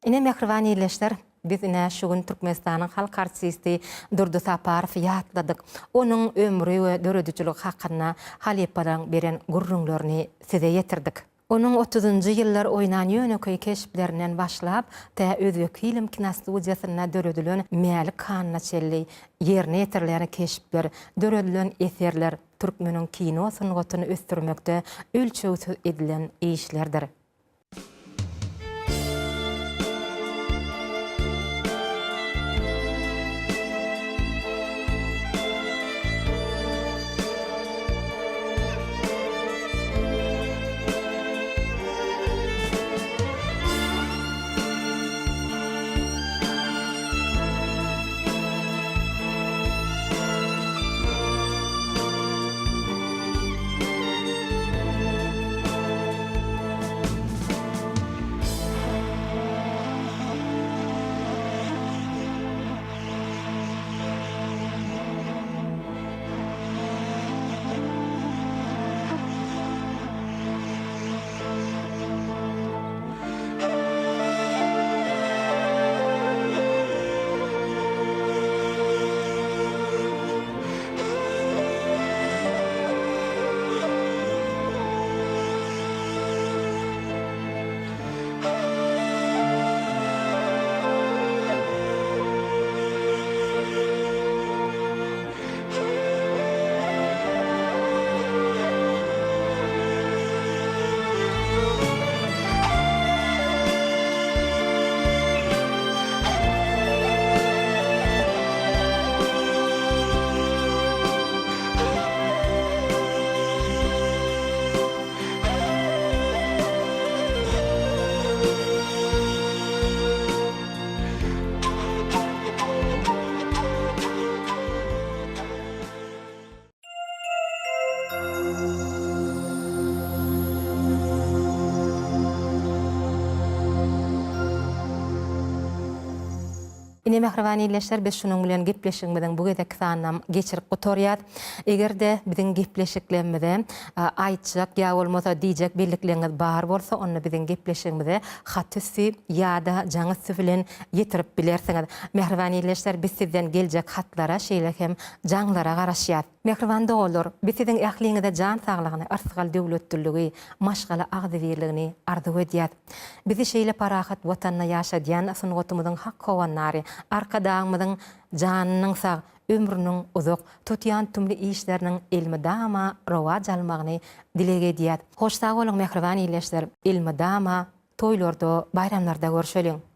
Ine mehriban ýerleşler, biz ine şu gün Türkmenistanyň halk artisti Durdy Saparow ýatladyk. Onuň ömrü we döredüçilik hakyna halipadan beren gurrunlaryny size ýetirdik. Onuň 30-njy ýyllar oynan ýöneköy keşiplerinden başlap, ta özbek film kinostudiýasyna döredilen Mälik Kanna çelli ýerine ýetirilýän keşipler, döredilen eserler türkmeniň kino sunugatyny östürmekde ölçüwsiz edilen işlerdir. Ine mehriban ýerleşler, biz şunuň bilen gepleşigimiziň bu gedek sanam geçirip gotorýar. Egerde biziň gepleşiklerimize aýtjak ýa bolmasa diýjek bellikleriniz bar bolsa, onu biziň gepleşigimize hatysy ýa-da jaňy bilen ýetirip bilersiňiz. Mehriban ýerleşler, biz sizden geljek hatlara şeýle hem jaňlara garaşýar. Mehriban dogullar, biz siziň ähliňizde jan saglygyny, arsgal döwletdiligi, maşgala agdybirligini arzu edýär. Bizi şeýle parahat watanda ýaşadýan sunugatymyzyň hak kowanlary, arkadaşymyzyň janynyň sag, ömrüniň uzak, tutýan tümli işleriniň ilmi dama rowaj almagyny dilek edýär. Hoş sag bolun mehriban ýerleşler, ilmi dama toýlarda, bayramlarda görüşelim.